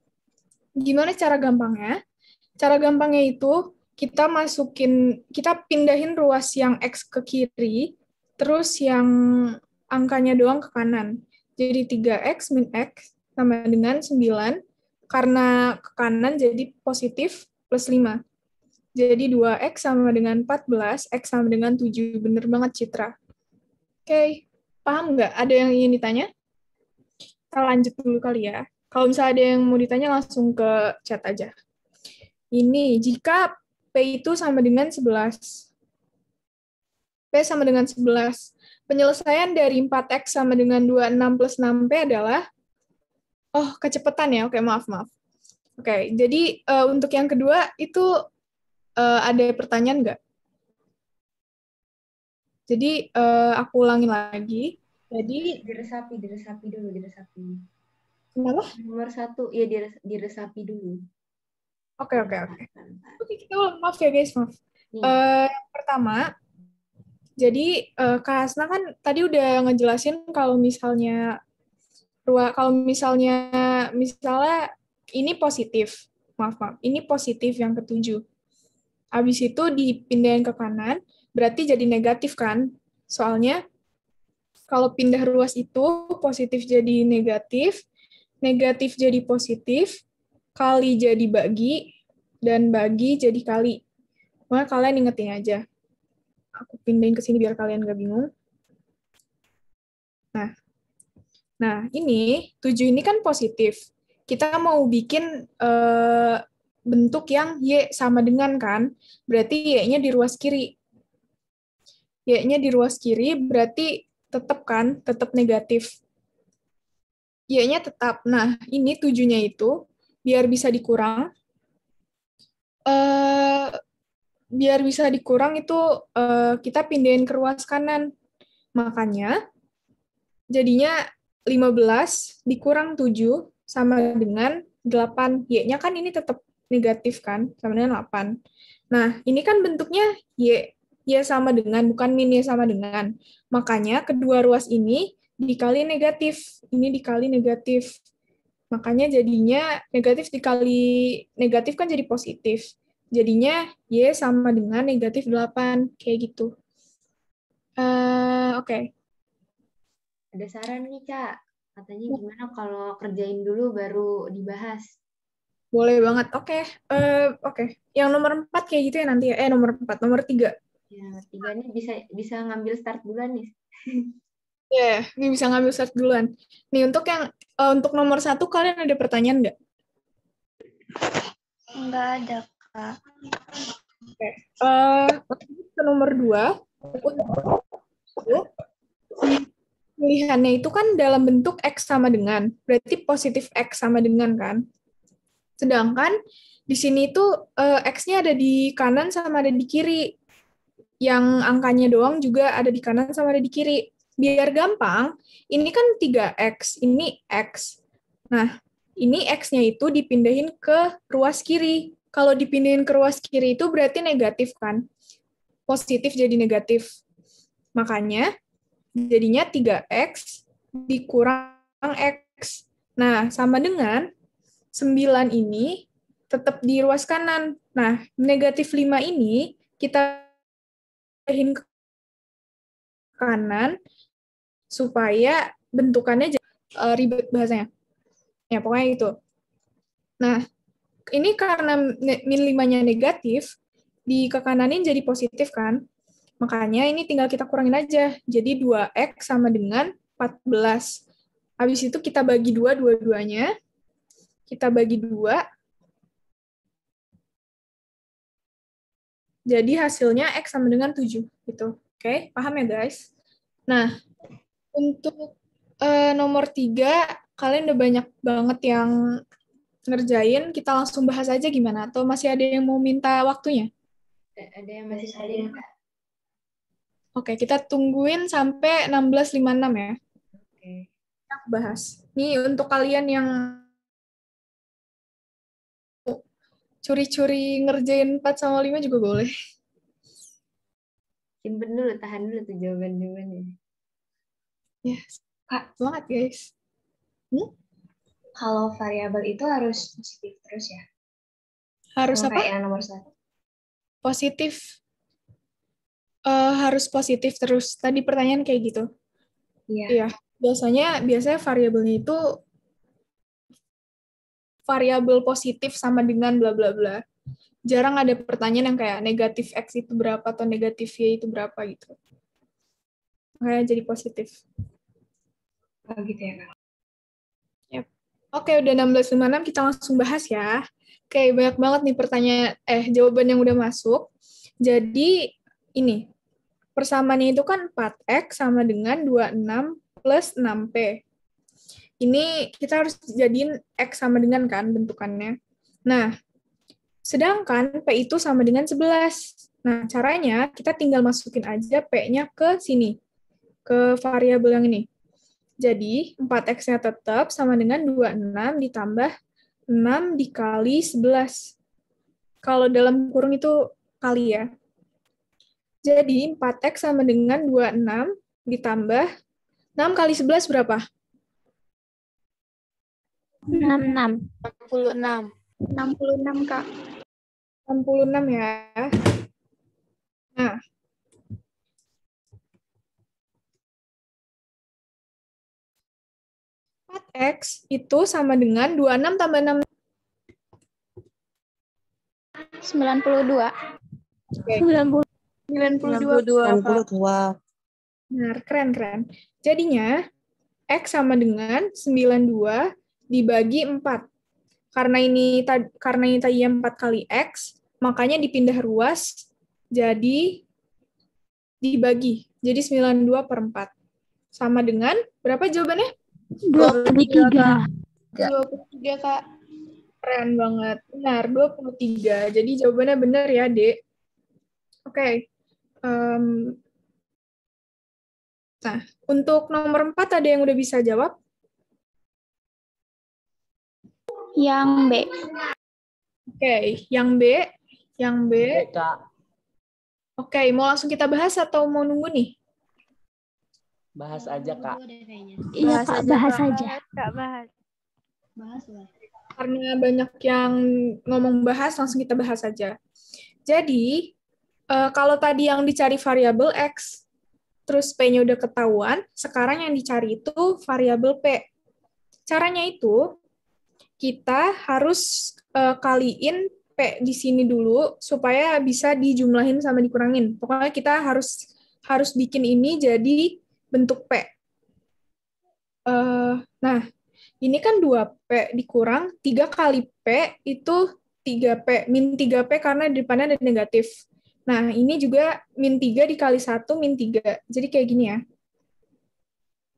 Gimana cara gampangnya? Cara gampangnya itu kita pindahin ruas yang X ke kiri, terus yang angkanya doang ke kanan. Jadi 3X min X sama dengan 9, karena ke kanan jadi positif plus 5. Jadi 2X sama dengan 14, X sama dengan 7. Bener banget, Citra. Oke, paham nggak? Ada yang ingin ditanya? Kita lanjut dulu kali ya. Kalau misalnya ada yang mau ditanya, langsung ke chat aja. Ini, jika P itu sama dengan 11. P sama dengan 11. Penyelesaian dari 4X sama dengan 26 plus 6P adalah, kecepatan ya. Oke, maaf. Oke, jadi untuk yang kedua itu ada pertanyaan nggak? Jadi aku ulangin lagi. Jadi diresapi dulu. kenapa? Nomor 1, ya diresapi dulu. Oke. Oke, kita ulang. Maaf ya guys, maaf. Yang pertama, jadi Kak Hasna kan tadi udah ngejelasin kalau misalnya ini positif. Maaf. Ini positif yang ketujuh. Habis itu dipindahin ke kanan, berarti jadi negatif kan? Soalnya kalau pindah ruas itu positif jadi negatif, negatif jadi positif, kali jadi bagi, dan bagi jadi kali. Maka kalian ingetin aja. Aku pindahin ke sini biar kalian nggak bingung. Nah, ini 7 ini kan positif. Kita mau bikin bentuk yang Y sama dengan kan, berarti Y-nya di ruas kiri. Y-nya di ruas kiri berarti tetap kan, tetap negatif. Y-nya tetap. Nah, ini 7-nya itu biar bisa dikurang, itu kita pindahin ke ruas kanan. Makanya jadinya 15 dikurang 7 sama dengan 8. Y-nya kan ini tetap negatif kan, sama dengan 8. Nah, ini kan bentuknya Y. Y sama dengan, bukan min Y sama dengan. Makanya kedua ruas ini dikali negatif. Ini dikali negatif. Makanya jadinya negatif dikali negatif kan jadi positif. Jadinya Y sama dengan negatif 8. Kayak gitu. Oke. Ada saran nih, Kak. Katanya gimana kalau kerjain dulu baru dibahas? Boleh banget. Oke. Yang nomor 4 kayak gitu ya nanti ya. Nomor 4. Nomor 3. Ya, nomor 3 nih bisa ngambil start duluan nih. Ini bisa ngambil start duluan. Nih, untuk nomor 1, kalian ada pertanyaan nggak? Nggak ada, Kak. Oke. Ke nomor 2. Pilihannya itu kan dalam bentuk X sama dengan. Berarti positif X sama dengan kan? Sedangkan di sini tuh X-nya ada di kanan sama ada di kiri. Yang angkanya doang juga ada di kanan sama ada di kiri. Biar gampang, ini kan 3X, ini X. Nah, ini X-nya itu dipindahin ke ruas kiri. Kalau dipindahin ke ruas kiri itu berarti negatif kan? Positif jadi negatif. Makanya, jadinya 3X dikurang X. Nah, sama dengan 9 ini tetap di ruas kanan. Nah, negatif 5 ini kita pindahin ke kanan supaya bentukannya ribet bahasanya. Ya, pokoknya itu. Nah, ini karena min 5-nya negatif, di ke kananin jadi positif kan? Makanya ini tinggal kita kurangin aja. Jadi 2X sama dengan 14. Habis itu kita bagi 2 dua-duanya. Kita bagi 2. Jadi hasilnya X sama dengan 7. Gitu. Oke, paham ya guys? Nah, untuk nomor 3, kalian udah banyak banget yang ngerjain. Kita langsung bahas aja gimana? Atau masih ada yang mau minta waktunya? Ada yang masih salin, Kak? Oke, kita tungguin sampai 16.56 ya. Oke. Kita bahas. Nih untuk kalian yang curi-curi ngerjain 4 sama 5 juga boleh. Simpen dulu, tahan dulu tuh jawaban-jawabannya. Ya, Kak, semangat guys. Kalau variabel itu harus positif terus ya? Harus Sama apa? kayak yang nomor 1. Positif. Harus positif terus. Tadi pertanyaan kayak gitu. Iya. Biasanya variabelnya itu variabel positif sama dengan bla bla bla. Jarang ada pertanyaan yang kayak negatif X itu berapa atau negatif Y itu berapa gitu. Makanya jadi positif. Oh gitu ya, Kak. Yep. Oke, udah 16.56, kita langsung bahas ya. Oke, banyak banget nih jawaban yang udah masuk. Jadi ini persamaannya itu kan 4X sama dengan 26 plus 6P. Ini kita harus jadiin X sama dengan kan bentukannya. Nah, sedangkan P itu sama dengan 11. Nah, caranya kita tinggal masukin aja P-nya ke sini, ke variabel yang ini. Jadi, 4X-nya tetap sama dengan 26 ditambah 6 dikali 11. Kalau dalam kurung itu kali ya. Jadi, 4X sama dengan 26 ditambah 6 kali 11 berapa? 66. 66, Kak. 66 ya. Nah, 4X itu sama dengan 26 tambah 6. 92. Oke. 92. 92. Benar, keren. Jadinya, X sama dengan 92 dibagi 4. Karena ini tadinya 4 kali X, makanya dipindah ruas, jadi dibagi. Jadi 92 per 4. Sama dengan, berapa jawabannya? 23. 23, Kak. Keren banget. Benar, 23. Jadi jawabannya benar ya, Dek. Oke. Nah, untuk nomor 4 ada yang udah bisa jawab? Yang B. Oke, yang B. Yang B. Kak. Oke, mau langsung kita bahas atau mau nunggu nih? Bahas aja, Kak. Iya, Kak, bahas saja. Kak, bahas. Karena banyak yang ngomong bahas, langsung kita bahas aja. Jadi, kalau tadi yang dicari variabel X, terus P-nya udah ketahuan, sekarang yang dicari itu variabel P. Caranya itu, kita harus kaliin P di sini dulu, supaya bisa dijumlahin sama dikurangin. Pokoknya kita harus bikin ini jadi bentuk P. Nah, ini kan 2P dikurang 3 kali P itu 3P, min 3P karena di depannya ada negatif. Nah, ini juga min 3 dikali 1, min 3. Jadi kayak gini ya.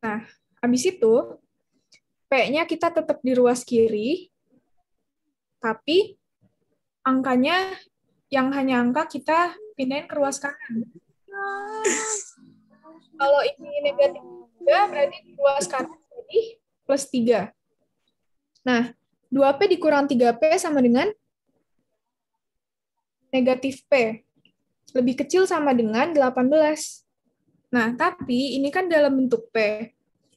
Nah, habis itu, P-nya kita tetap di ruas kiri, tapi angkanya yang hanya angka kita pindahin ke ruas kanan. Kalau ini negatif 3, berarti di ruas kanan jadi plus 3. Nah, 2P dikurang 3P sama dengan negatif P. Lebih kecil sama dengan 18. Nah, tapi ini kan dalam bentuk P.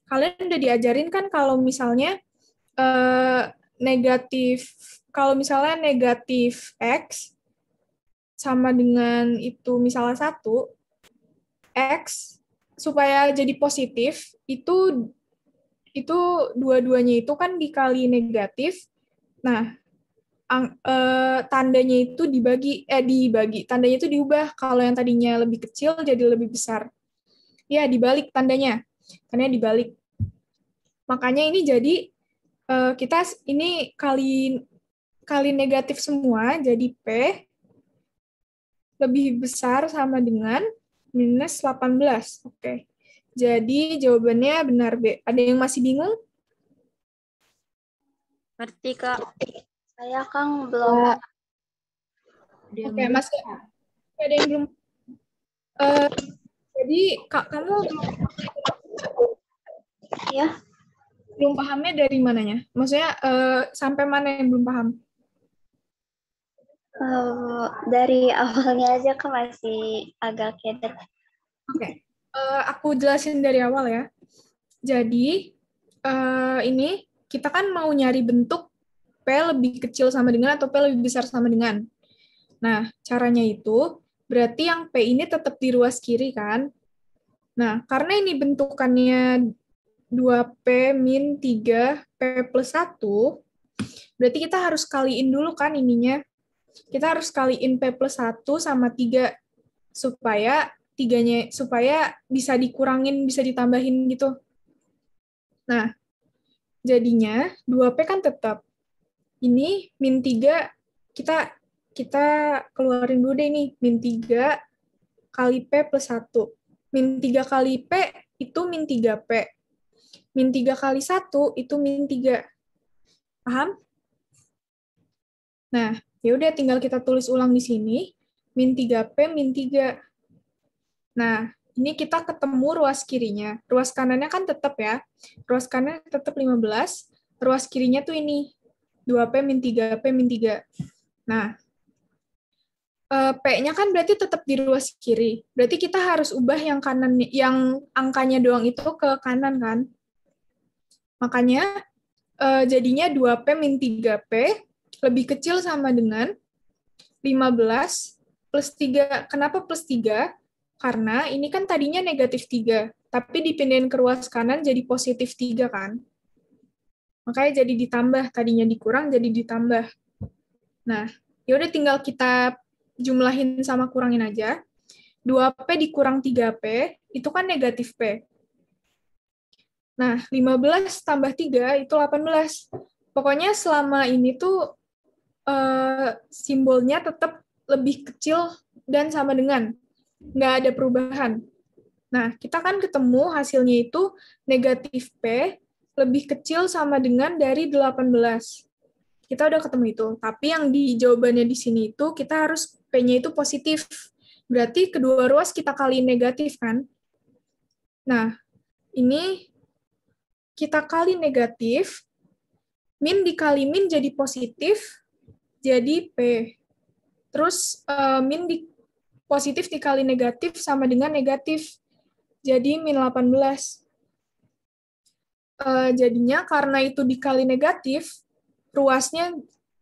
Kalian udah diajarin kan kalau misalnya negatif X sama dengan itu misalnya 1, X supaya jadi positif, itu dua-duanya itu kan dikali negatif. Nah, tandanya itu dibagi, tandanya itu diubah. Kalau yang tadinya lebih kecil jadi lebih besar. Ya, dibalik tandanya. Tandanya dibalik. Makanya ini jadi kita ini kali negatif semua, jadi P lebih besar sama dengan minus 18. Oke. Jadi jawabannya benar B. Ada yang masih bingung? Ngerti, Kak. Saya Kang belum. Oke, masih ada yang belum. Jadi kamu Ya. belum pahamnya dari mananya? Maksudnya sampai mana yang belum paham? Dari awalnya aja Kak masih agak kedet. Oke. Aku jelasin dari awal ya. Jadi ini kita kan mau nyari bentuk P lebih kecil sama dengan atau P lebih besar sama dengan. Nah, caranya itu berarti yang P ini tetap di ruas kiri kan? Nah, karena ini bentukannya 2P min 3, P plus 1, berarti kita harus kaliin dulu kan ininya. Kita harus kaliin P plus 1 sama 3, supaya bisa dikurangin, bisa ditambahin gitu. Nah, jadinya 2P kan tetap. Ini min 3, kita keluarin dulu deh nih, min 3 kali P plus 1. Min 3 kali P itu min 3P. Min 3 kali 1 itu min 3. Paham? Nah, ya udah tinggal kita tulis ulang di sini. Min 3P, min 3. Nah, ini kita ketemu ruas kirinya. Ruas kanannya kan tetap ya. Ruas kanan tetap 15. Ruas kirinya tuh ini. 2P min 3P min 3. Nah, P-nya kan berarti tetap di ruas kiri. Berarti kita harus ubah yang kanan, yang angkanya doang itu ke kanan kan. Makanya jadinya 2P min 3P lebih kecil sama dengan 15 plus 3. Kenapa plus 3? Karena ini kan tadinya negatif 3, tapi dipindahin ke ruas kanan jadi positif 3 kan. Makanya jadi ditambah, tadinya dikurang jadi ditambah. Nah, yaudah tinggal kita jumlahin sama kurangin aja. 2P dikurang 3P, itu kan negatif P. Nah, 15 tambah 3 itu 18. Pokoknya selama ini tuh simbolnya tetap lebih kecil dan sama dengan. Nggak ada perubahan. Nah, kita kan ketemu hasilnya itu negatif P lebih kecil sama dengan dari 18. Kita udah ketemu itu. Tapi yang di jawabannya di sini itu kita harus P-nya itu positif. Berarti kedua ruas kita kali negatif kan? Nah, ini kita kali negatif, min dikali min jadi positif, jadi P. Terus min positif dikali negatif sama dengan negatif, jadi min 18. Jadinya karena itu dikali negatif, ruasnya,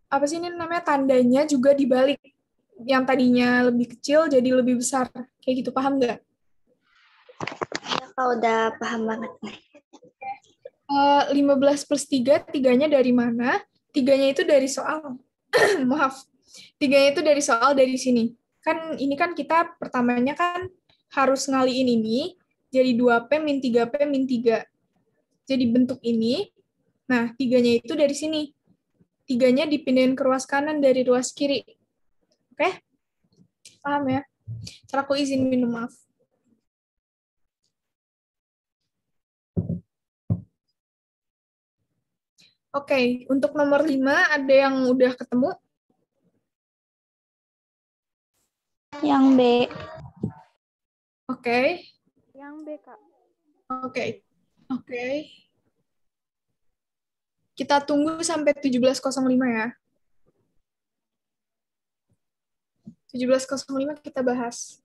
apa sih ini namanya, tandanya juga dibalik. Yang tadinya lebih kecil jadi lebih besar. Kayak gitu, paham nggak? Ya, kalau udah paham banget nih. 15 plus 3, 3-nya dari mana? 3-nya itu dari soal. Maaf. 3-nya itu dari soal dari sini. Kan ini kan kita pertamanya kan harus ngaliin ini, jadi 2P min 3P min 3. Jadi bentuk ini, nah 3-nya itu dari sini. 3-nya dipindahin ke ruas kanan dari ruas kiri. Oke? Paham ya? Ntar aku izin minum, maaf. Oke, untuk nomor 5, ada yang udah ketemu? Yang B. Oke. Yang B, Kak. Oke. Kita tunggu sampai 17.05 ya. 17.05 kita bahas.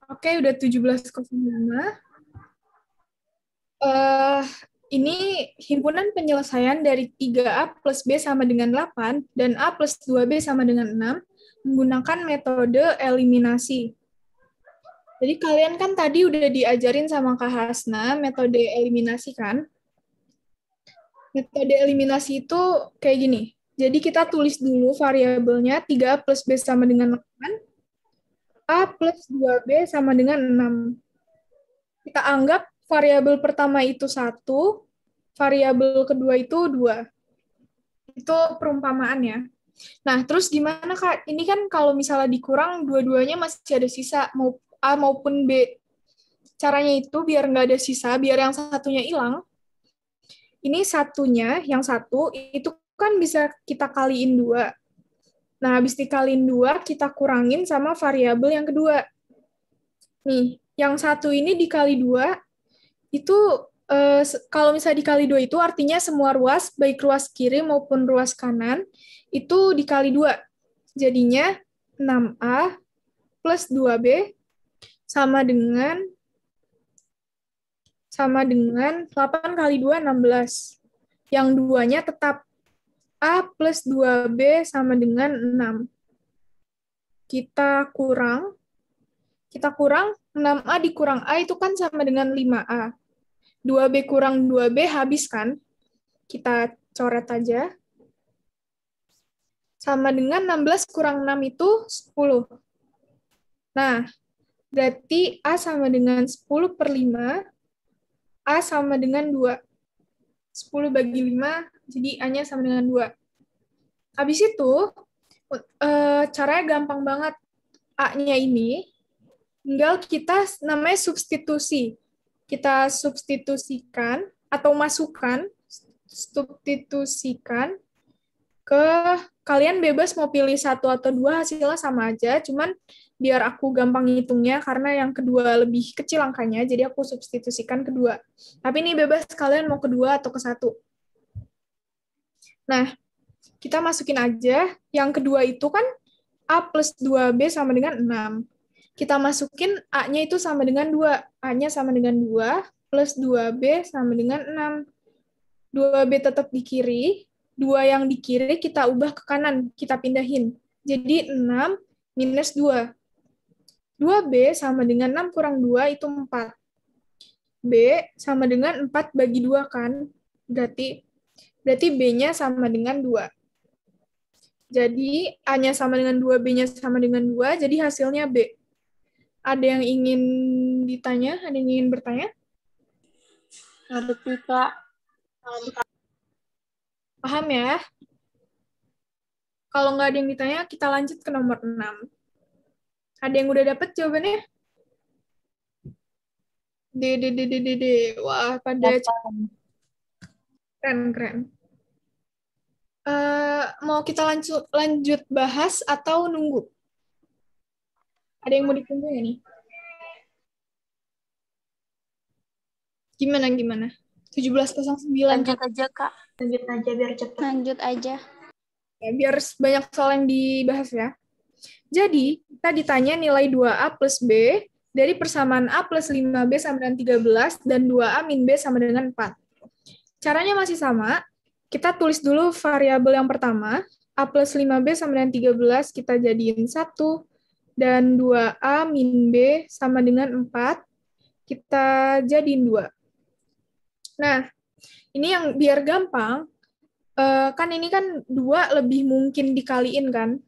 Oke, udah 17.05. Ini himpunan penyelesaian dari 3A plus B sama dengan 8 dan A plus 2B sama dengan 6 menggunakan metode eliminasi. Jadi kalian kan tadi udah diajarin sama Kak Hasna metode eliminasi kan? Metode eliminasi itu kayak gini. Jadi kita tulis dulu variabelnya 3A plus B sama dengan 8, A plus 2B sama dengan 6. Kita anggap variabel pertama itu 1, variabel kedua itu 2. Itu perumpamaannya. Nah, terus gimana, Kak? Ini kan kalau misalnya dikurang, dua-duanya masih ada sisa, mau A maupun B. Caranya itu biar nggak ada sisa, biar yang satunya hilang. Ini satunya, yang satu, itu kan bisa kita kaliin 2. Nah, habis dikaliin 2, kita kurangin sama variabel yang kedua. Nih, yang satu ini dikali 2, itu kalau misalnya dikali 2 itu artinya semua ruas, baik ruas kiri maupun ruas kanan, itu dikali 2. Jadinya 6A plus 2B sama dengan 8 kali 2, 16. Yang duanya tetap A plus 2B sama dengan 6. Kita kurang 6A dikurang A itu kan sama dengan 5A. 2B kurang 2B habis kan? Kita coret aja. Sama dengan 16 kurang 6 itu 10. Nah, berarti A sama dengan 10 per 5. A sama dengan 2. 10 bagi 5, jadi A-nya sama dengan 2. Habis itu, caranya gampang banget. A-nya ini, tinggal kita namanya substitusi. Kita substitusikan atau masukkan, substitusikan ke, kalian bebas mau pilih 1 atau 2, hasilnya sama aja, cuman biar aku gampang ngitungnya, karena yang kedua lebih kecil angkanya, jadi aku substitusikan kedua. Tapi ini bebas kalian mau kedua atau ke 1. Nah, kita masukin aja, yang kedua itu kan A plus 2B sama dengan 6. Kita masukin A-nya itu sama dengan 2. A-nya sama dengan 2, plus 2B sama dengan 6. 2B tetap di kiri, 2 yang di kiri kita ubah ke kanan, kita pindahin. Jadi 6 minus 2. 2B sama dengan 6 kurang 2 itu 4. B sama dengan 4 bagi 2 kan? Berarti B-nya sama dengan 2. Jadi A-nya sama dengan 2, B-nya sama dengan 2, jadi hasilnya B. Ada yang ingin ditanya? Ada yang ingin bertanya? Ngerti, Kak. Paham ya? Kalau nggak ada yang ditanya, kita lanjut ke nomor 6. Ada yang udah dapat jawabannya? D. Wah, pada keren. Mau kita lanjut bahas atau nunggu? Ada yang mau ditunggu ya nih? Gimana? 17.09. Lanjut aja, Kak. Lanjut aja biar cepat. Lanjut aja. Ya, biar banyak soal yang dibahas ya. Jadi, kita ditanya nilai 2A plus B dari persamaan A plus 5B sama dengan 13 dan 2A min B sama dengan 4. Caranya masih sama. Kita tulis dulu variabel yang pertama. A plus 5B sama dengan 13 kita jadiin 1. Dan 2A min B sama dengan 4. Kita jadiin 2. Nah, ini yang biar gampang, kan ini kan 2 lebih mungkin dikaliin kan?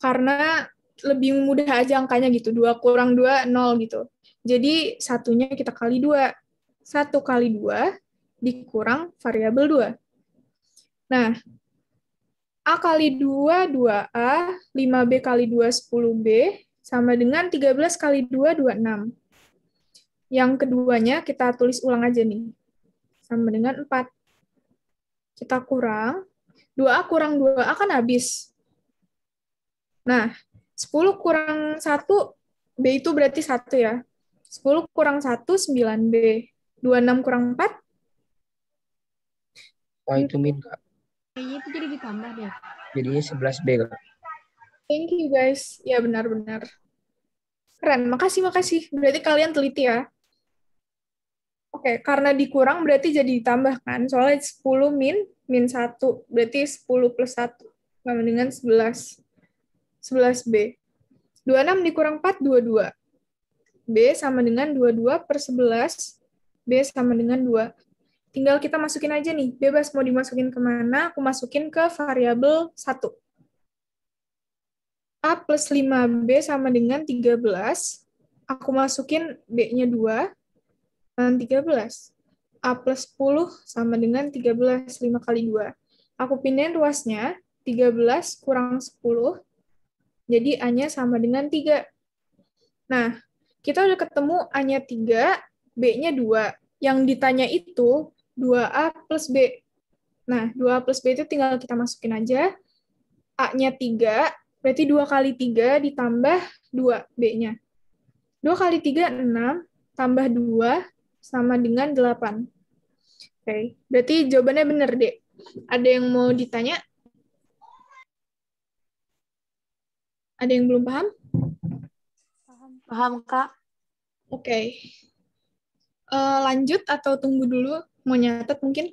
Karena lebih mudah aja angkanya gitu, 2 kurang 2, 0 gitu. Jadi satunya kita kali 2. 1 kali 2 dikurang variabel 2. Nah, A kali 2, 2A, 5B kali 2, 10B, sama dengan 13 kali 2, 26. Yang keduanya kita tulis ulang aja nih. Sama dengan 4. Kita kurang. 2A kurang 2A kan habis. Nah, 10 kurang 1, B itu berarti 1 ya. 10 kurang 1, 9B. 26 kurang 4. Oh, itu min, Kak. Kayaknya itu jadi ditambah deh. Jadinya 11B, Kak. Thank you, guys. Ya, benar-benar. Keren. Makasih. Berarti kalian teliti ya. Oke, karena dikurang berarti jadi ditambah kan. Soalnya 10 min 1. Berarti 10 plus 1. Sama dengan 11. 11B. 26 dikurang 4, 22. B sama dengan 22 per 11. B sama dengan 2. Tinggal kita masukin aja nih. Bebas mau dimasukin kemana. Aku masukin ke variabel 1. A plus 5B sama dengan 13. Aku masukin B-nya 2. Dan 13. A plus 10 sama dengan 13. 5 kali 2. Aku pindahin ruasnya. 13 kurang 10. Jadi A-nya sama dengan 3. Nah, kita udah ketemu A-nya 3, B-nya 2. Yang ditanya itu 2A plus B. Nah, 2A plus B itu tinggal kita masukin aja. A-nya 3, berarti 2 kali 3 ditambah 2 B-nya. 2 kali 3, 6, tambah 2, sama dengan 8. Oke, berarti jawabannya benar, Dek. Ada yang mau ditanya? Ada yang belum paham? Paham, Kak. Oke. Lanjut atau tunggu dulu? Mau nyatet mungkin?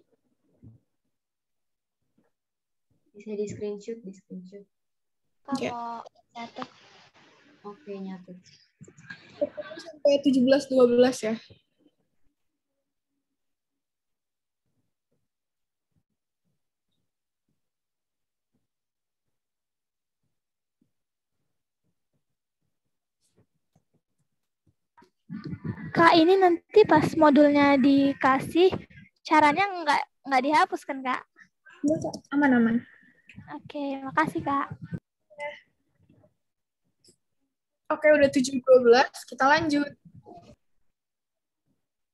Bisa di screenshot. Kalau catat. Oke, nyatet. Sampai 17-12 ya. Kak, ini nanti pas modulnya dikasih, caranya nggak dihapus kan, Kak? Aman. Oke, makasih, Kak. Oke, udah 7-12, kita lanjut.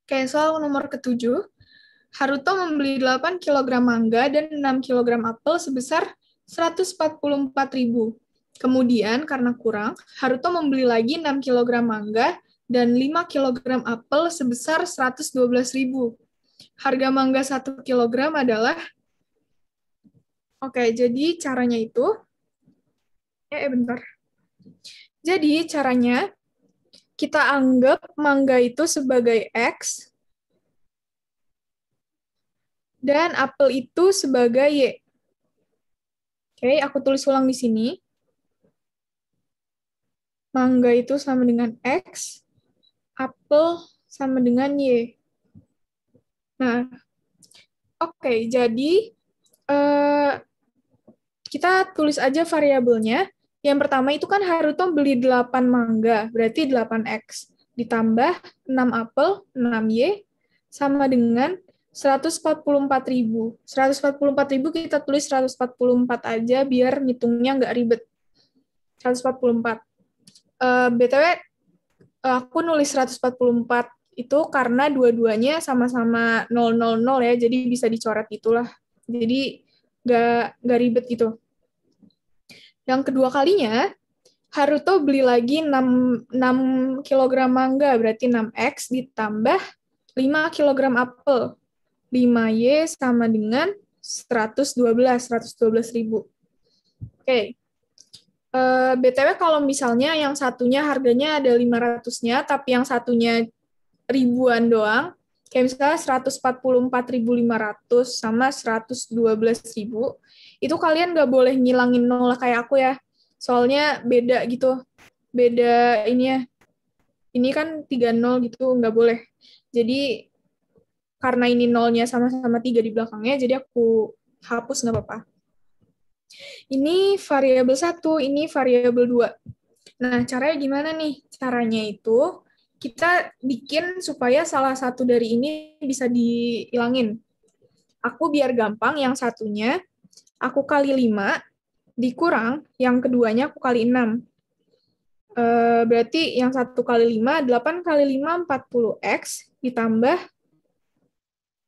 Oke, soal nomor ke-7. Haruto membeli 8 kg mangga dan 6 kg apel sebesar 144.000. Kemudian, karena kurang, Haruto membeli lagi 6 kg mangga dan 5 kg apel sebesar 112.000. Harga mangga 1 kg adalah... Oke, jadi caranya itu... bentar. Jadi caranya, kita anggap mangga itu sebagai X, Dan apel itu sebagai Y. Oke, aku tulis ulang di sini. Mangga itu sama dengan X, apel sama dengan Y. Nah, oke, jadi kita tulis aja variabelnya. Yang pertama itu kan Haruto beli 8 mangga, berarti 8X. Ditambah 6 apel, 6Y, sama dengan 144.000. 144.000 kita tulis 144 aja biar ngitungnya nggak ribet. 144. BTW, aku nulis 144 itu karena dua-duanya sama-sama 000 ya, jadi bisa dicoret itulah. Jadi nggak ribet gitu. Yang kedua kalinya, Haruto beli lagi 6 kg mangga, berarti 6X ditambah 5 kg apel. 5Y sama dengan 112.000. Oke. BTW kalau misalnya yang satunya harganya ada 500-nya, tapi yang satunya ribuan doang, kayak misalnya 144.500 sama 112.000, itu kalian nggak boleh ngilangin nol kayak aku ya. Soalnya beda gitu. Beda ini ya. Ini kan 30 gitu, nggak boleh. Jadi, karena ini nolnya sama-sama 3 di belakangnya, jadi aku hapus nggak apa-apa. Ini variabel 1, ini variabel 2. Nah, caranya gimana nih? Caranya itu, kita bikin supaya salah satu dari ini bisa dihilangin. Aku biar gampang, yang satunya aku kali 5, dikurang, yang keduanya aku kali 6. Berarti yang 1 kali 5, 8 kali 5, 40X, ditambah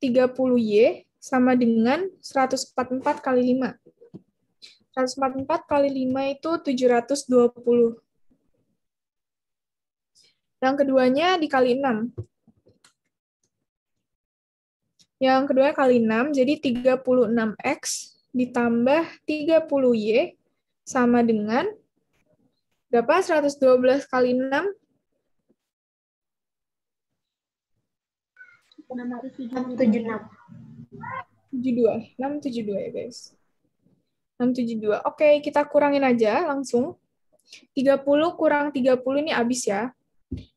30Y, sama dengan 144 kali 5. 144 kali 5 itu 720. Yang keduanya dikali 6. Yang kedua kali 6, jadi 36X ditambah 30Y sama dengan berapa? 112 kali 6? 676. 672 ya guys. 672. Oke, kita kurangin aja langsung. 30 kurang 30 ini habis ya.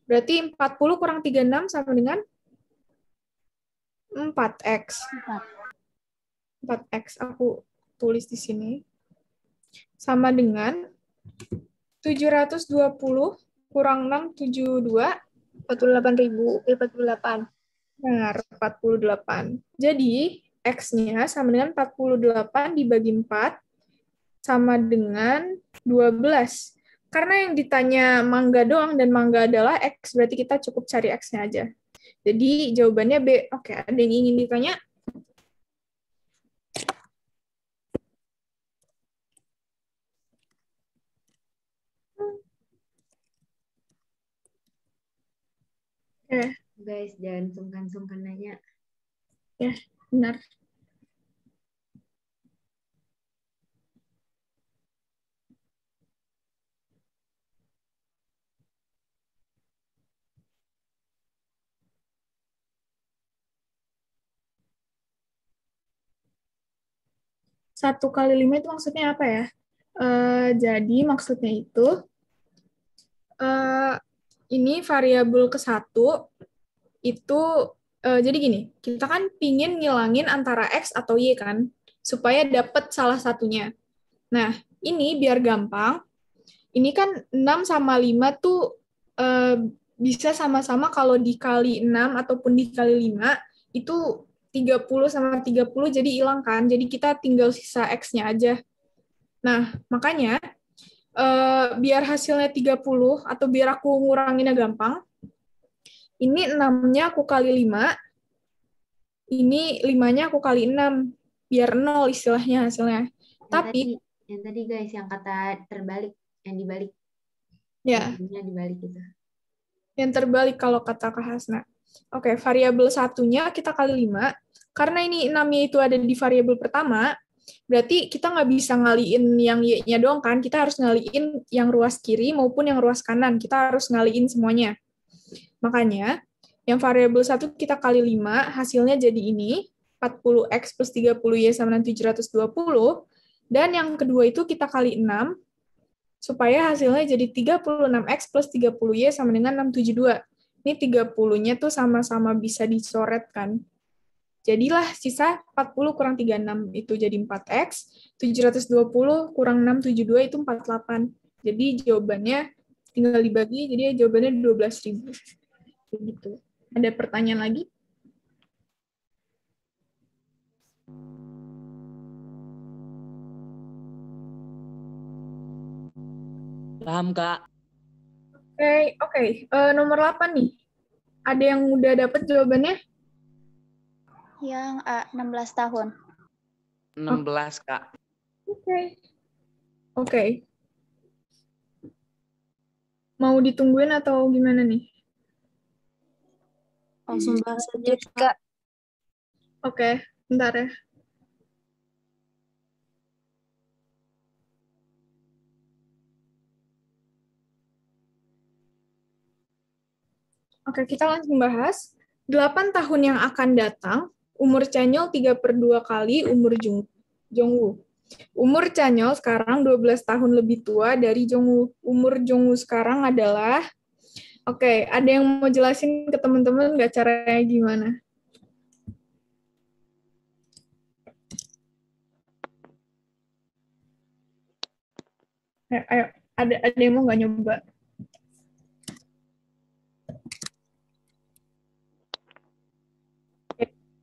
Berarti 40 kurang 36 sama dengan 4X. 4X aku tulis di sini. Sama dengan 720 kurang 672. 48.048. Benar, 48. Jadi, X-nya sama dengan 48 dibagi 4 sama dengan 12. Karena yang ditanya mangga doang dan mangga adalah X, berarti kita cukup cari X-nya aja. Jadi jawabannya B. Oke, ada yang ingin ditanya? Oke. Guys, jangan sungkan-sungkan nanya. Ya, benar. Satu kali 5 itu maksudnya apa ya? Jadi maksudnya itu, ini variabel ke-1 itu, jadi gini, kita kan pingin ngilangin antara X atau Y kan, supaya dapat salah satunya. Nah, ini biar gampang, ini kan 6 sama 5 tuh bisa sama-sama kalau dikali 6 ataupun dikali 5, itu 30 sama 30 jadi hilang kan, jadi kita tinggal sisa X-nya aja. Nah, makanya, biar hasilnya 30, atau biar aku nguranginnya gampang, ini 6-nya aku kali 5, ini 5-nya aku kali 6, biar 0 istilahnya hasilnya. Yang tadi guys, yang kata terbalik, yang dibalik. Ya. Yang dibalik itu. Yang terbalik kalau kata Kak Hasna. Oke, variabel satunya kita kali 5. Karena ini 6-nya itu ada di variabel pertama, berarti kita nggak bisa ngaliin yang Y-nya doang kan, kita harus ngaliin yang ruas kiri maupun yang ruas kanan. Kita harus ngaliin semuanya. Makanya, yang variabel 1 kita kali 5, hasilnya jadi ini. 40X plus 30Y sama dengan 720. Dan yang kedua itu kita kali 6, supaya hasilnya jadi 36X plus 30Y sama dengan 672. Ini 30-nya tuh sama-sama bisa dicoret kan. Jadilah sisa 40 kurang 36 itu jadi 4X, 720 kurang 672 itu 48. Jadi jawabannya tinggal dibagi, jadi jawabannya 12.000. Begitu. Ada pertanyaan lagi? Paham, Kak. Oke. Nomor 8 nih. Ada yang udah dapat jawabannya? Yang A, 16 tahun. 16, Kak. Oke. Mau ditungguin atau gimana nih? Langsung bahas aja, Kak. Oke, bentar ya. Oke, kita langsung bahas. 8 tahun yang akan datang, umur Chanyeol 3/2 kali umur Jongwoo. Umur Chanyeol sekarang 12 tahun lebih tua dari Jongwoo. Umur Jongwoo sekarang adalah... Oke, ada yang mau jelasin ke teman-teman nggak caranya gimana? Ayo, ada yang mau nggak nyoba?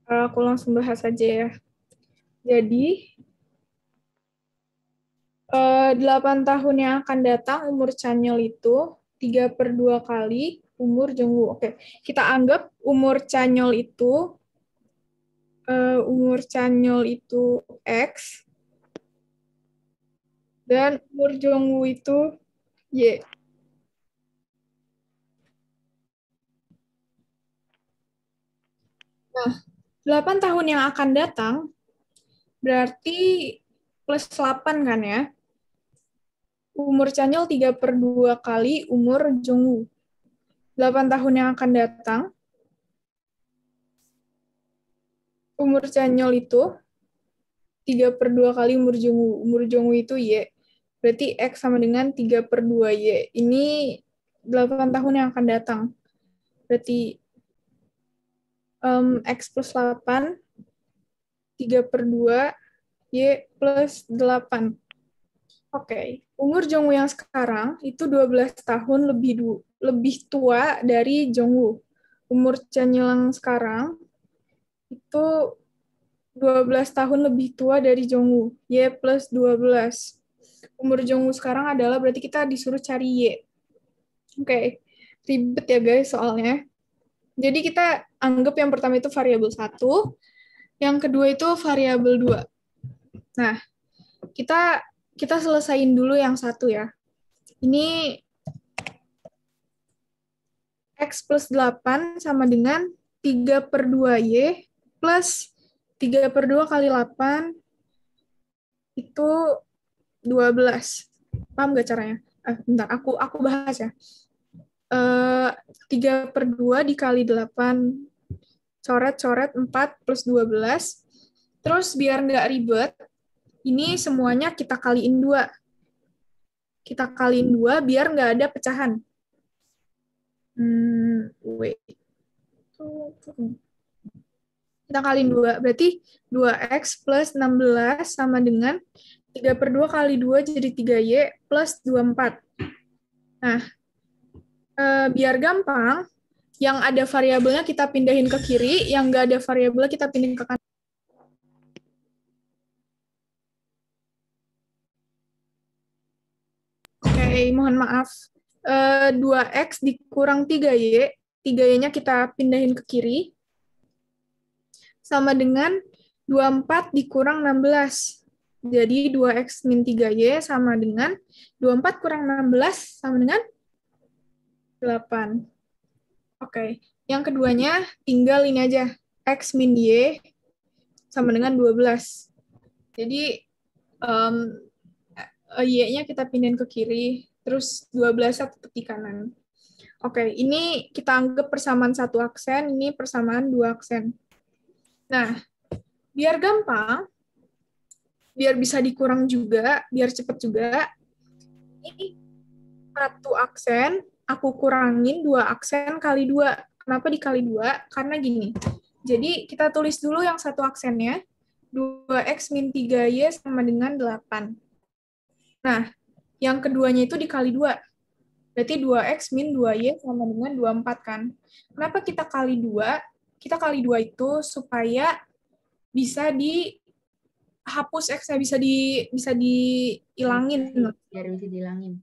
Aku langsung bahas aja ya. Jadi, 8 tahun yang akan datang, umur Chanyeol itu 3/2 kali umur Jongwoo. Oke, kita anggap umur Chanyeol itu X, dan umur Jongwoo itu Y. Nah, 8 tahun yang akan datang, berarti plus 8 kan ya? Umur Chanyeol 3/2 kali umur Jongwoo. 8 tahun yang akan datang, umur Chanyeol itu 3/2 kali umur Jongwoo. Umur Jongwoo itu Y. Berarti X sama dengan 3/2 Y. Ini 8 tahun yang akan datang. Berarti X plus 8, 3/2, Y plus 8. Oke. Umur Jongwoo yang sekarang itu 12 tahun lebih tua dari Jongwoo. Umur Chanyeol yang sekarang itu 12 tahun lebih tua dari Jongwoo. Y plus 12. Umur Jongwoo sekarang adalah berarti kita disuruh cari Y. Oke. Ribet ya guys soalnya. Jadi kita anggap yang pertama itu variabel 1, yang kedua itu variabel 2. Nah, kita selesain dulu yang 1 ya. Ini X plus 8 sama dengan 3/2Y plus 3/2 kali 8 itu 12. Paham nggak caranya? Bentar, aku bahas ya. 3/2 dikali 8, coret-coret 4 plus 12. Terus biar nggak ribet, ini semuanya kita kaliin 2. Kita kaliin 2 biar nggak ada pecahan. Wait. Kita kaliin 2, berarti 2X plus 16 sama dengan 3/2 kali 2 jadi 3Y plus 24. Nah, biar gampang, yang ada variabelnya kita pindahin ke kiri, yang nggak ada variabelnya kita pindahin ke kanan. Oke, mohon maaf. 2X dikurang 3Y, 3Y-nya kita pindahin ke kiri, sama dengan 24 dikurang 16. Jadi 2X min 3Y sama dengan 24 kurang 16 sama dengan 8. Oke, yang keduanya tinggal ini aja. X min Y sama dengan 12. Jadi Y-nya kita pindahin ke kiri, terus 12 tetap di kanan. Oke, ini kita anggap persamaan 1 aksen, ini persamaan 2 aksen. Nah, biar gampang, biar bisa dikurang juga, biar cepet juga, ini 1 aksen, aku kurangin 2 aksen kali 2. Kenapa dikali 2? Karena gini. Jadi kita tulis dulu yang 1 aksennya. 2x min 3y sama dengan 8. Nah, yang keduanya itu dikali 2. Berarti 2x min 2y sama dengan 24 kan. Kenapa kita kali 2? Kita kali 2 itu supaya bisa dihapus x-nya, bisa dihilangin. Biar bisa dihilangin.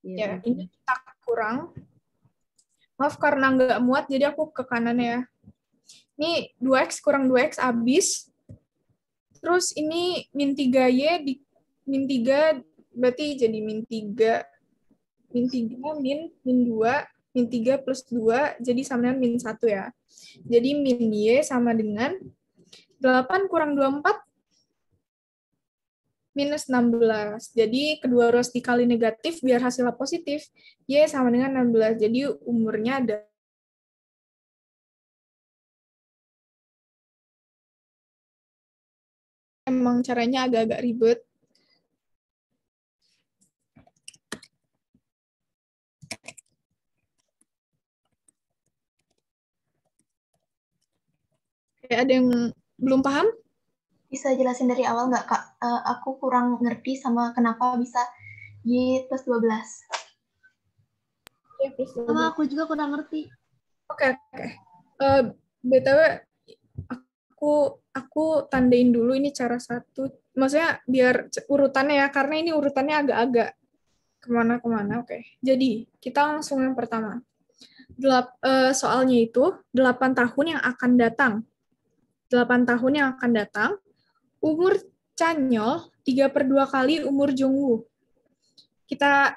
Ya, ini kita kurang. Maaf karena nggak muat, jadi aku ke kanan ya. Ini 2x kurang 2x habis. Terus ini min 3y, min 3 berarti jadi min 3, min 2, min 3 plus 2, jadi sama dengan min 1 ya. Jadi min y sama dengan 8 kurang 24, minus 16. Jadi kedua ruas dikali negatif biar hasilnya positif. Y sama dengan 16. Jadi umurnya ada. Emang caranya agak-agak ribet. Ada yang belum paham? Bisa jelasin dari awal nggak, Kak? Aku kurang ngerti sama kenapa bisa Y plus 12. Sama aku juga kurang ngerti. Oke. BTW, aku tandain dulu ini cara satu. Maksudnya biar urutannya ya, karena ini urutannya agak-agak kemana-kemana. Oke. Jadi, kita langsung yang pertama. Soalnya itu 8 tahun yang akan datang. 8 tahun yang akan datang, umur Chanyol 3/2 kali umur Jongwoo. Kita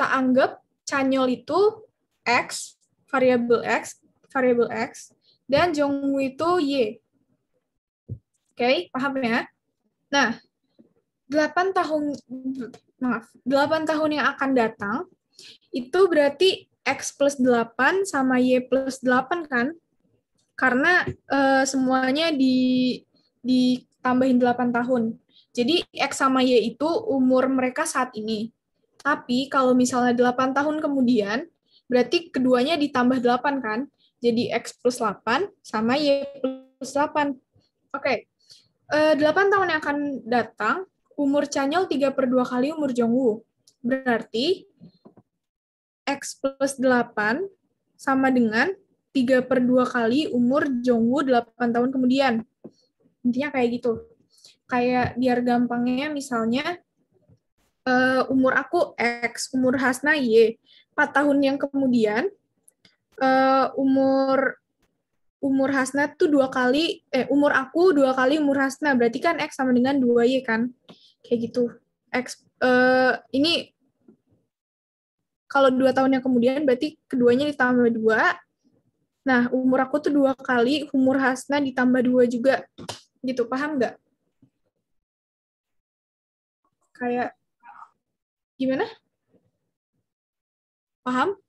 anggap Chanyol itu X, variabel X, dan Jongwoo itu Y. Oke, paham ya? Nah, 8 tahun yang akan datang, itu berarti X plus 8 sama Y plus 8 kan? Karena semuanya ditambahin 8 tahun. Jadi X sama Y itu umur mereka saat ini. Tapi kalau misalnya 8 tahun kemudian, berarti keduanya ditambah 8 kan? Jadi X plus 8 sama Y plus 8. Oke. 8 tahun yang akan datang, umur Chanyol 3/2 kali umur Jongwoo. Berarti X plus 8 sama dengan 3/2 kali umur Jongwoo 8 tahun kemudian. Intinya kayak gitu. Kayak biar gampangnya misalnya umur aku X, umur Hasna Y. 4 tahun yang kemudian umur Hasna tuh 2 kali, umur aku 2 kali umur Hasna. Berarti kan X sama dengan 2Y kan? Kayak gitu. X, ini kalau 2 tahun yang kemudian berarti keduanya ditambah 2. Nah, umur aku tuh 2 kali, umur Hasna ditambah 2 juga. Gitu, paham nggak? Kayak, gimana? Paham?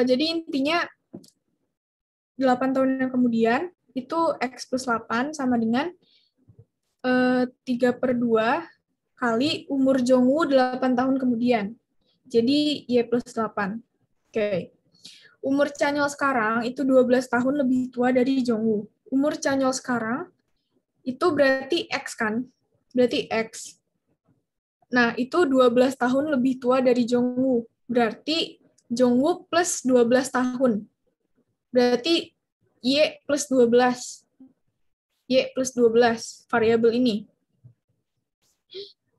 Jadi intinya, 8 tahun yang kemudian, itu X plus 8 sama dengan 3/2 kali umur Jongwoo 8 tahun kemudian. Jadi, Y plus 8. Oke. Umur Chanyol sekarang itu 12 tahun lebih tua dari Jongwoo. Umur Chanyol sekarang itu berarti X kan? Berarti X. Nah, itu 12 tahun lebih tua dari Jongwoo. Berarti Jongwoo plus 12 tahun. Berarti Y plus 12. Y plus 12, variabel ini.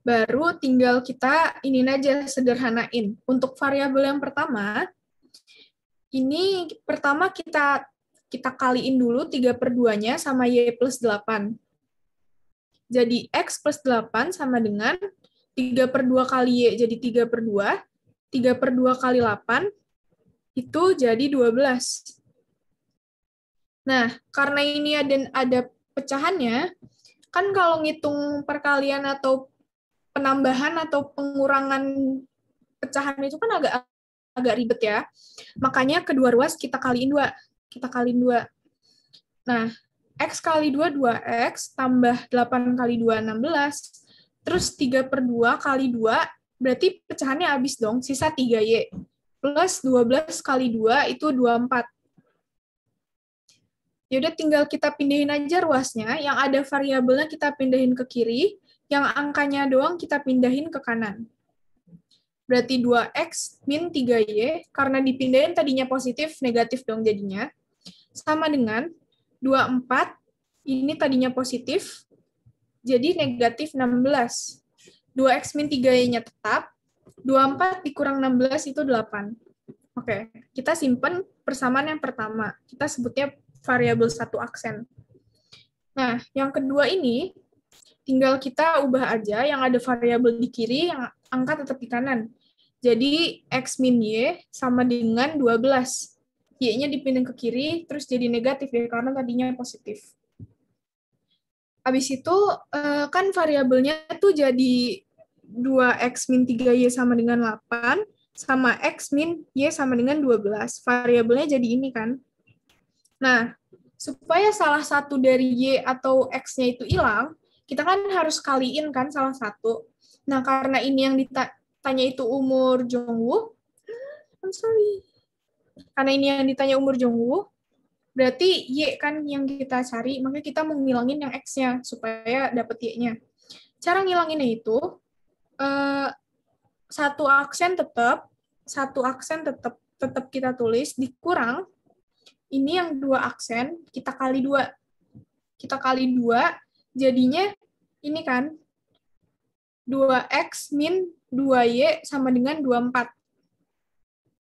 Baru tinggal kita ini aja sederhanain. Untuk variabel yang pertama, ini pertama kita kaliin dulu 3/2-nya sama Y plus 8. Jadi X plus 8 sama dengan 3/2 kali Y, jadi 3/2. 3/2 kali 8, itu jadi 12. Nah, karena ini ada pecahannya, kan kalau ngitung perkalian atau penambahan atau pengurangan pecahan itu kan agak ribet ya. Makanya kedua ruas kita kaliin 2. Nah, X kali 2, 2X, tambah 8 kali 2, 16, terus 3/2 kali 2, berarti pecahannya habis dong, sisa 3Y. Plus 12 kali 2, itu 24. Yaudah tinggal kita pindahin aja ruasnya, yang ada variabelnya kita pindahin ke kiri, yang angkanya doang kita pindahin ke kanan. Berarti 2X min 3Y, karena dipindahin tadinya positif, negatif dong jadinya, sama dengan 24, ini tadinya positif, jadi negatif 16. 2X min 3Y-nya tetap, 24 dikurang 16 itu 8. Oke, kita simpen persamaan yang pertama. Kita sebutnya variabel satu aksen. Nah, yang kedua ini, tinggal kita ubah aja yang ada variabel di kiri, yang angka tetap di kanan. Jadi, X min Y sama dengan 12. Y-nya dipindah ke kiri, terus jadi negatif ya, karena tadinya positif. Habis itu, kan variabelnya tuh jadi 2X min 3Y sama dengan 8, sama X min Y sama dengan 12. Variabelnya jadi ini kan. Nah, supaya salah satu dari Y atau X-nya itu hilang, kita kan harus kaliin kan salah satu. Nah, karena ini yang ditanya itu umur Jongwoo, I'm sorry. Karena ini yang ditanya umur Jongwoo, berarti Y kan yang kita cari, makanya kita mau ngilangin yang X-nya supaya dapat Y-nya. Cara ngilanginnya itu, satu aksen tetap kita tulis, dikurang, ini yang 2 aksen, kita kali 2. Kita kali 2, jadinya ini kan, 2X min 2Y sama dengan 24.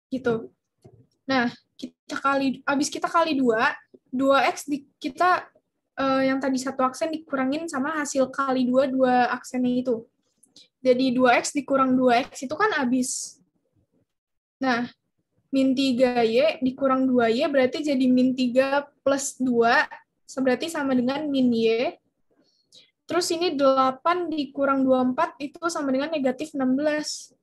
Gitu. Nah, habis kita kali 2, 2X kita yang tadi satu aksen dikurangin sama hasil kali 2 aksennya itu. Jadi 2X dikurang 2X itu kan habis. Nah, min 3Y dikurang 2Y berarti jadi min 3 plus 2, berarti sama dengan min Y. Terus ini 8 dikurang 24 itu sama dengan negatif 16.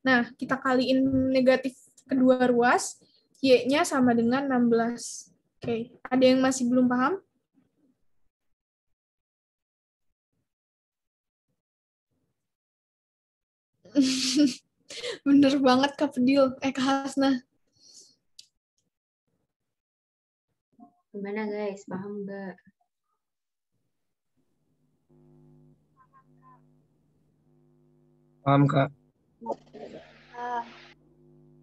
Nah, kita kaliin negatif kedua ruas, Y-nya sama dengan 16. Oke, ada yang masih belum paham? Bener banget Kak Pedil, Kak Hasna. Gimana guys, paham nggak? Paham, Kak.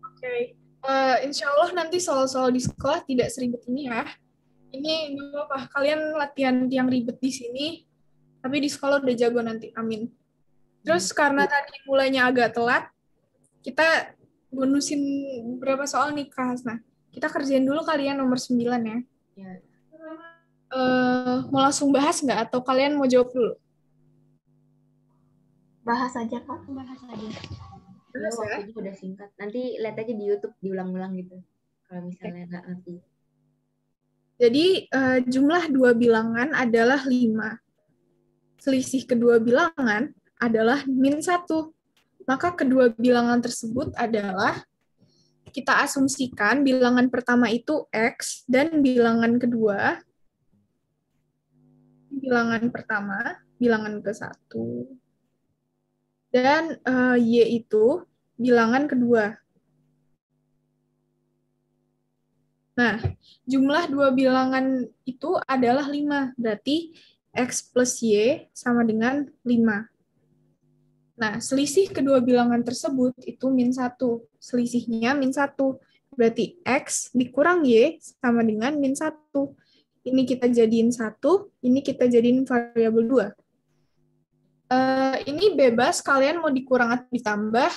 Oke. Insya Allah nanti soal-soal di sekolah tidak seribet ini ya. Ini nggak apa-apa, kalian latihan yang ribet di sini, tapi di sekolah udah jago nanti, amin. Terus karena tadi mulainya agak telat, kita bonusin beberapa soal nih Kak Hasna. Kita kerjain dulu kalian nomor 9 ya. Ya. Mau langsung bahas nggak? Atau kalian mau jawab dulu? Bahas aja, Kak. Bahas aja. Ya, waktunya udah singkat. Nanti lihat aja di YouTube diulang-ulang gitu. Kalau misalnya nggak ngerti. Jadi jumlah dua bilangan adalah 5. Selisih kedua bilangan adalah min 1. Maka kedua bilangan tersebut adalah, kita asumsikan bilangan pertama itu X, dan bilangan kedua, bilangan pertama, bilangan ke-1, dan Y itu bilangan kedua. Nah, jumlah dua bilangan itu adalah 5, berarti X plus Y sama dengan 5. Nah, selisih kedua bilangan tersebut itu min 1. Selisihnya min 1. Berarti X dikurang Y sama dengan min 1. Ini kita jadiin 1, ini kita jadiin variabel 2. Ini bebas, kalian mau dikurang atau ditambah.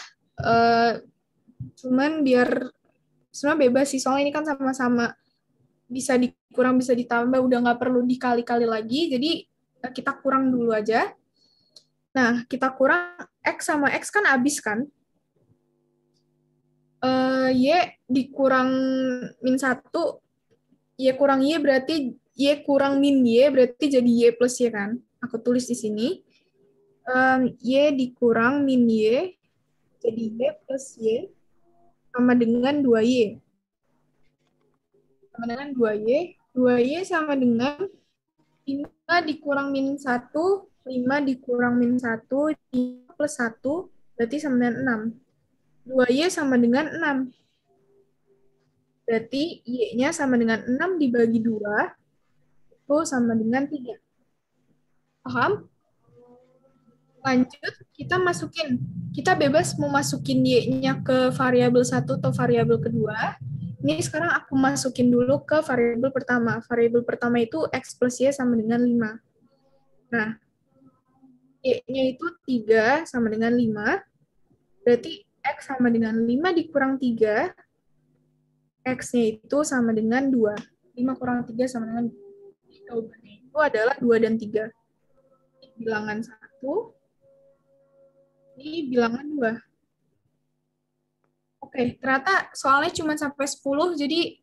Cuman biar, sebenarnya bebas sih, soalnya ini kan sama-sama bisa dikurang, bisa ditambah, udah nggak perlu dikali-kali lagi, jadi kita kurang dulu aja. Nah, kita kurang X sama X kan habis kan? Y dikurang min 1, Y kurang Y berarti Y kurang min Y, berarti jadi Y plus Y kan? Aku tulis di sini. Y dikurang min Y, jadi Y plus Y, sama dengan 2Y. Sama dengan 2Y 2Y sama dengan 5 dikurang min 1, 5 dikurang min 1, 5 plus 1, berarti sama dengan 6. 2Y sama dengan 6. Berarti Y-nya sama dengan 6 dibagi 2, itu sama dengan 3. Paham? Lanjut, kita masukin. Kita bebas mau masukin Y-nya ke variabel 1 atau variabel kedua. Ini sekarang aku masukin dulu ke variabel pertama. Variabel pertama itu X plus Y sama dengan 5. Nah, Y-nya itu 3 sama dengan 5. Berarti X sama dengan 5 dikurang 3. X-nya itu sama dengan 2. 5 kurang 3 sama dengan 2. Jawabannya itu adalah 2 dan 3. Ini bilangan 1. Ini bilangan 2. Oke, ternyata soalnya cuma sampai 10, jadi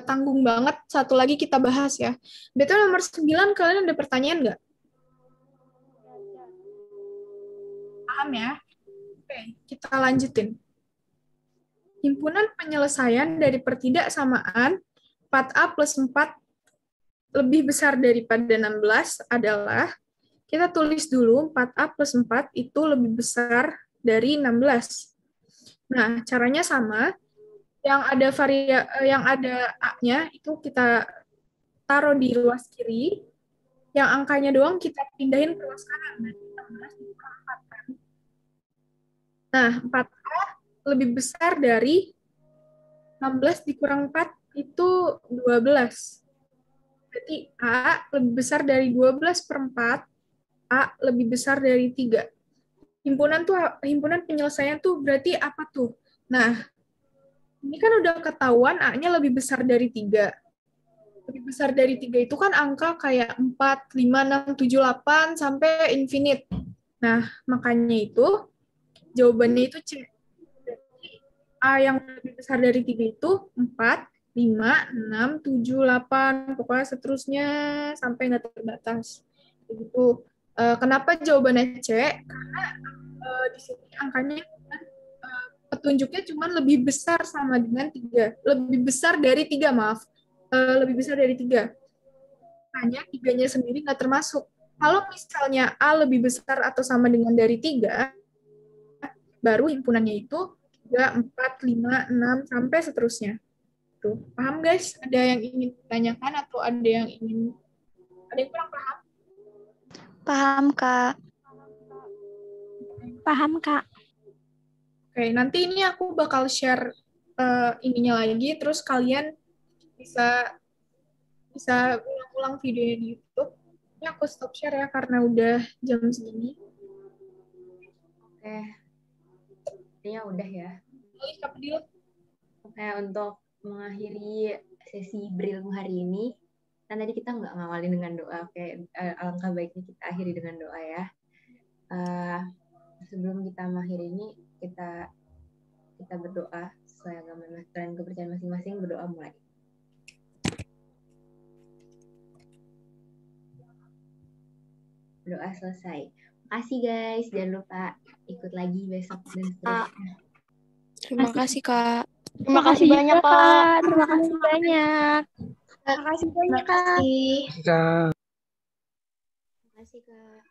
tanggung banget. Satu lagi kita bahas ya. Betul nomor 9, kalian ada pertanyaan nggak? Paham ya? Oke, kita lanjutin. Himpunan penyelesaian dari pertidaksamaan 4A plus 4 lebih besar daripada 16 adalah, kita tulis dulu 4A plus 4 itu lebih besar dari 16. Nah, caranya sama. Yang ada A-nya itu kita taruh di luas kiri, yang angkanya doang kita pindahin ke luas kanan. Berarti 16 dikurang 4 kan. Nah, 4A lebih besar dari 16 dikurang 4 itu 12. Berarti A lebih besar dari 12 per 4, A lebih besar dari 3. Himpunan penyelesaian tuh berarti apa tuh? Nah, ini kan udah ketahuan A-nya lebih besar dari 3. Lebih besar dari 3 itu kan angka kayak 4, 5, 6, 7, 8, sampai infinite. Nah, makanya itu jawabannya itu C. Berarti A yang lebih besar dari 3 itu 4, 5, 6, 7, 8, pokoknya seterusnya sampai nggak terbatas. Begitu. Kenapa jawabannya C? Karena di sini angkanya petunjuknya cuma lebih besar sama dengan 3. Lebih besar dari 3, maaf. Lebih besar dari 3. Hanya 3-nya sendiri nggak termasuk. Kalau misalnya A lebih besar atau sama dengan dari 3, baru himpunannya itu 3, 4, 5, 6, sampai seterusnya. Tuh. Paham, guys? Ada yang ingin ditanyakan atau ada yang kurang paham? Paham, Kak. Paham, Kak. Oke, nanti ini aku bakal share ininya lagi, terus kalian bisa ulang-ulang videonya di YouTube. Ini aku stop share ya, karena udah jam segini. Oke. Kayaknya udah ya. Oke, untuk mengakhiri sesi berilmu hari ini, kan tadi kita nggak ngawalin dengan doa. Oke, alangkah baiknya kita akhiri dengan doa ya. Sebelum kita mengakhiri ini, kita berdoa sesuai agama dan kepercayaan masing-masing. Berdoa mulai. Doa selesai. Makasih guys, jangan lupa ikut lagi besok dan seterusnya. Terima kasih, Kak. Terima kasih banyak, Kak. Terima kasih banyak. Terima kasih banyak, Kak. Terima kasih Kak.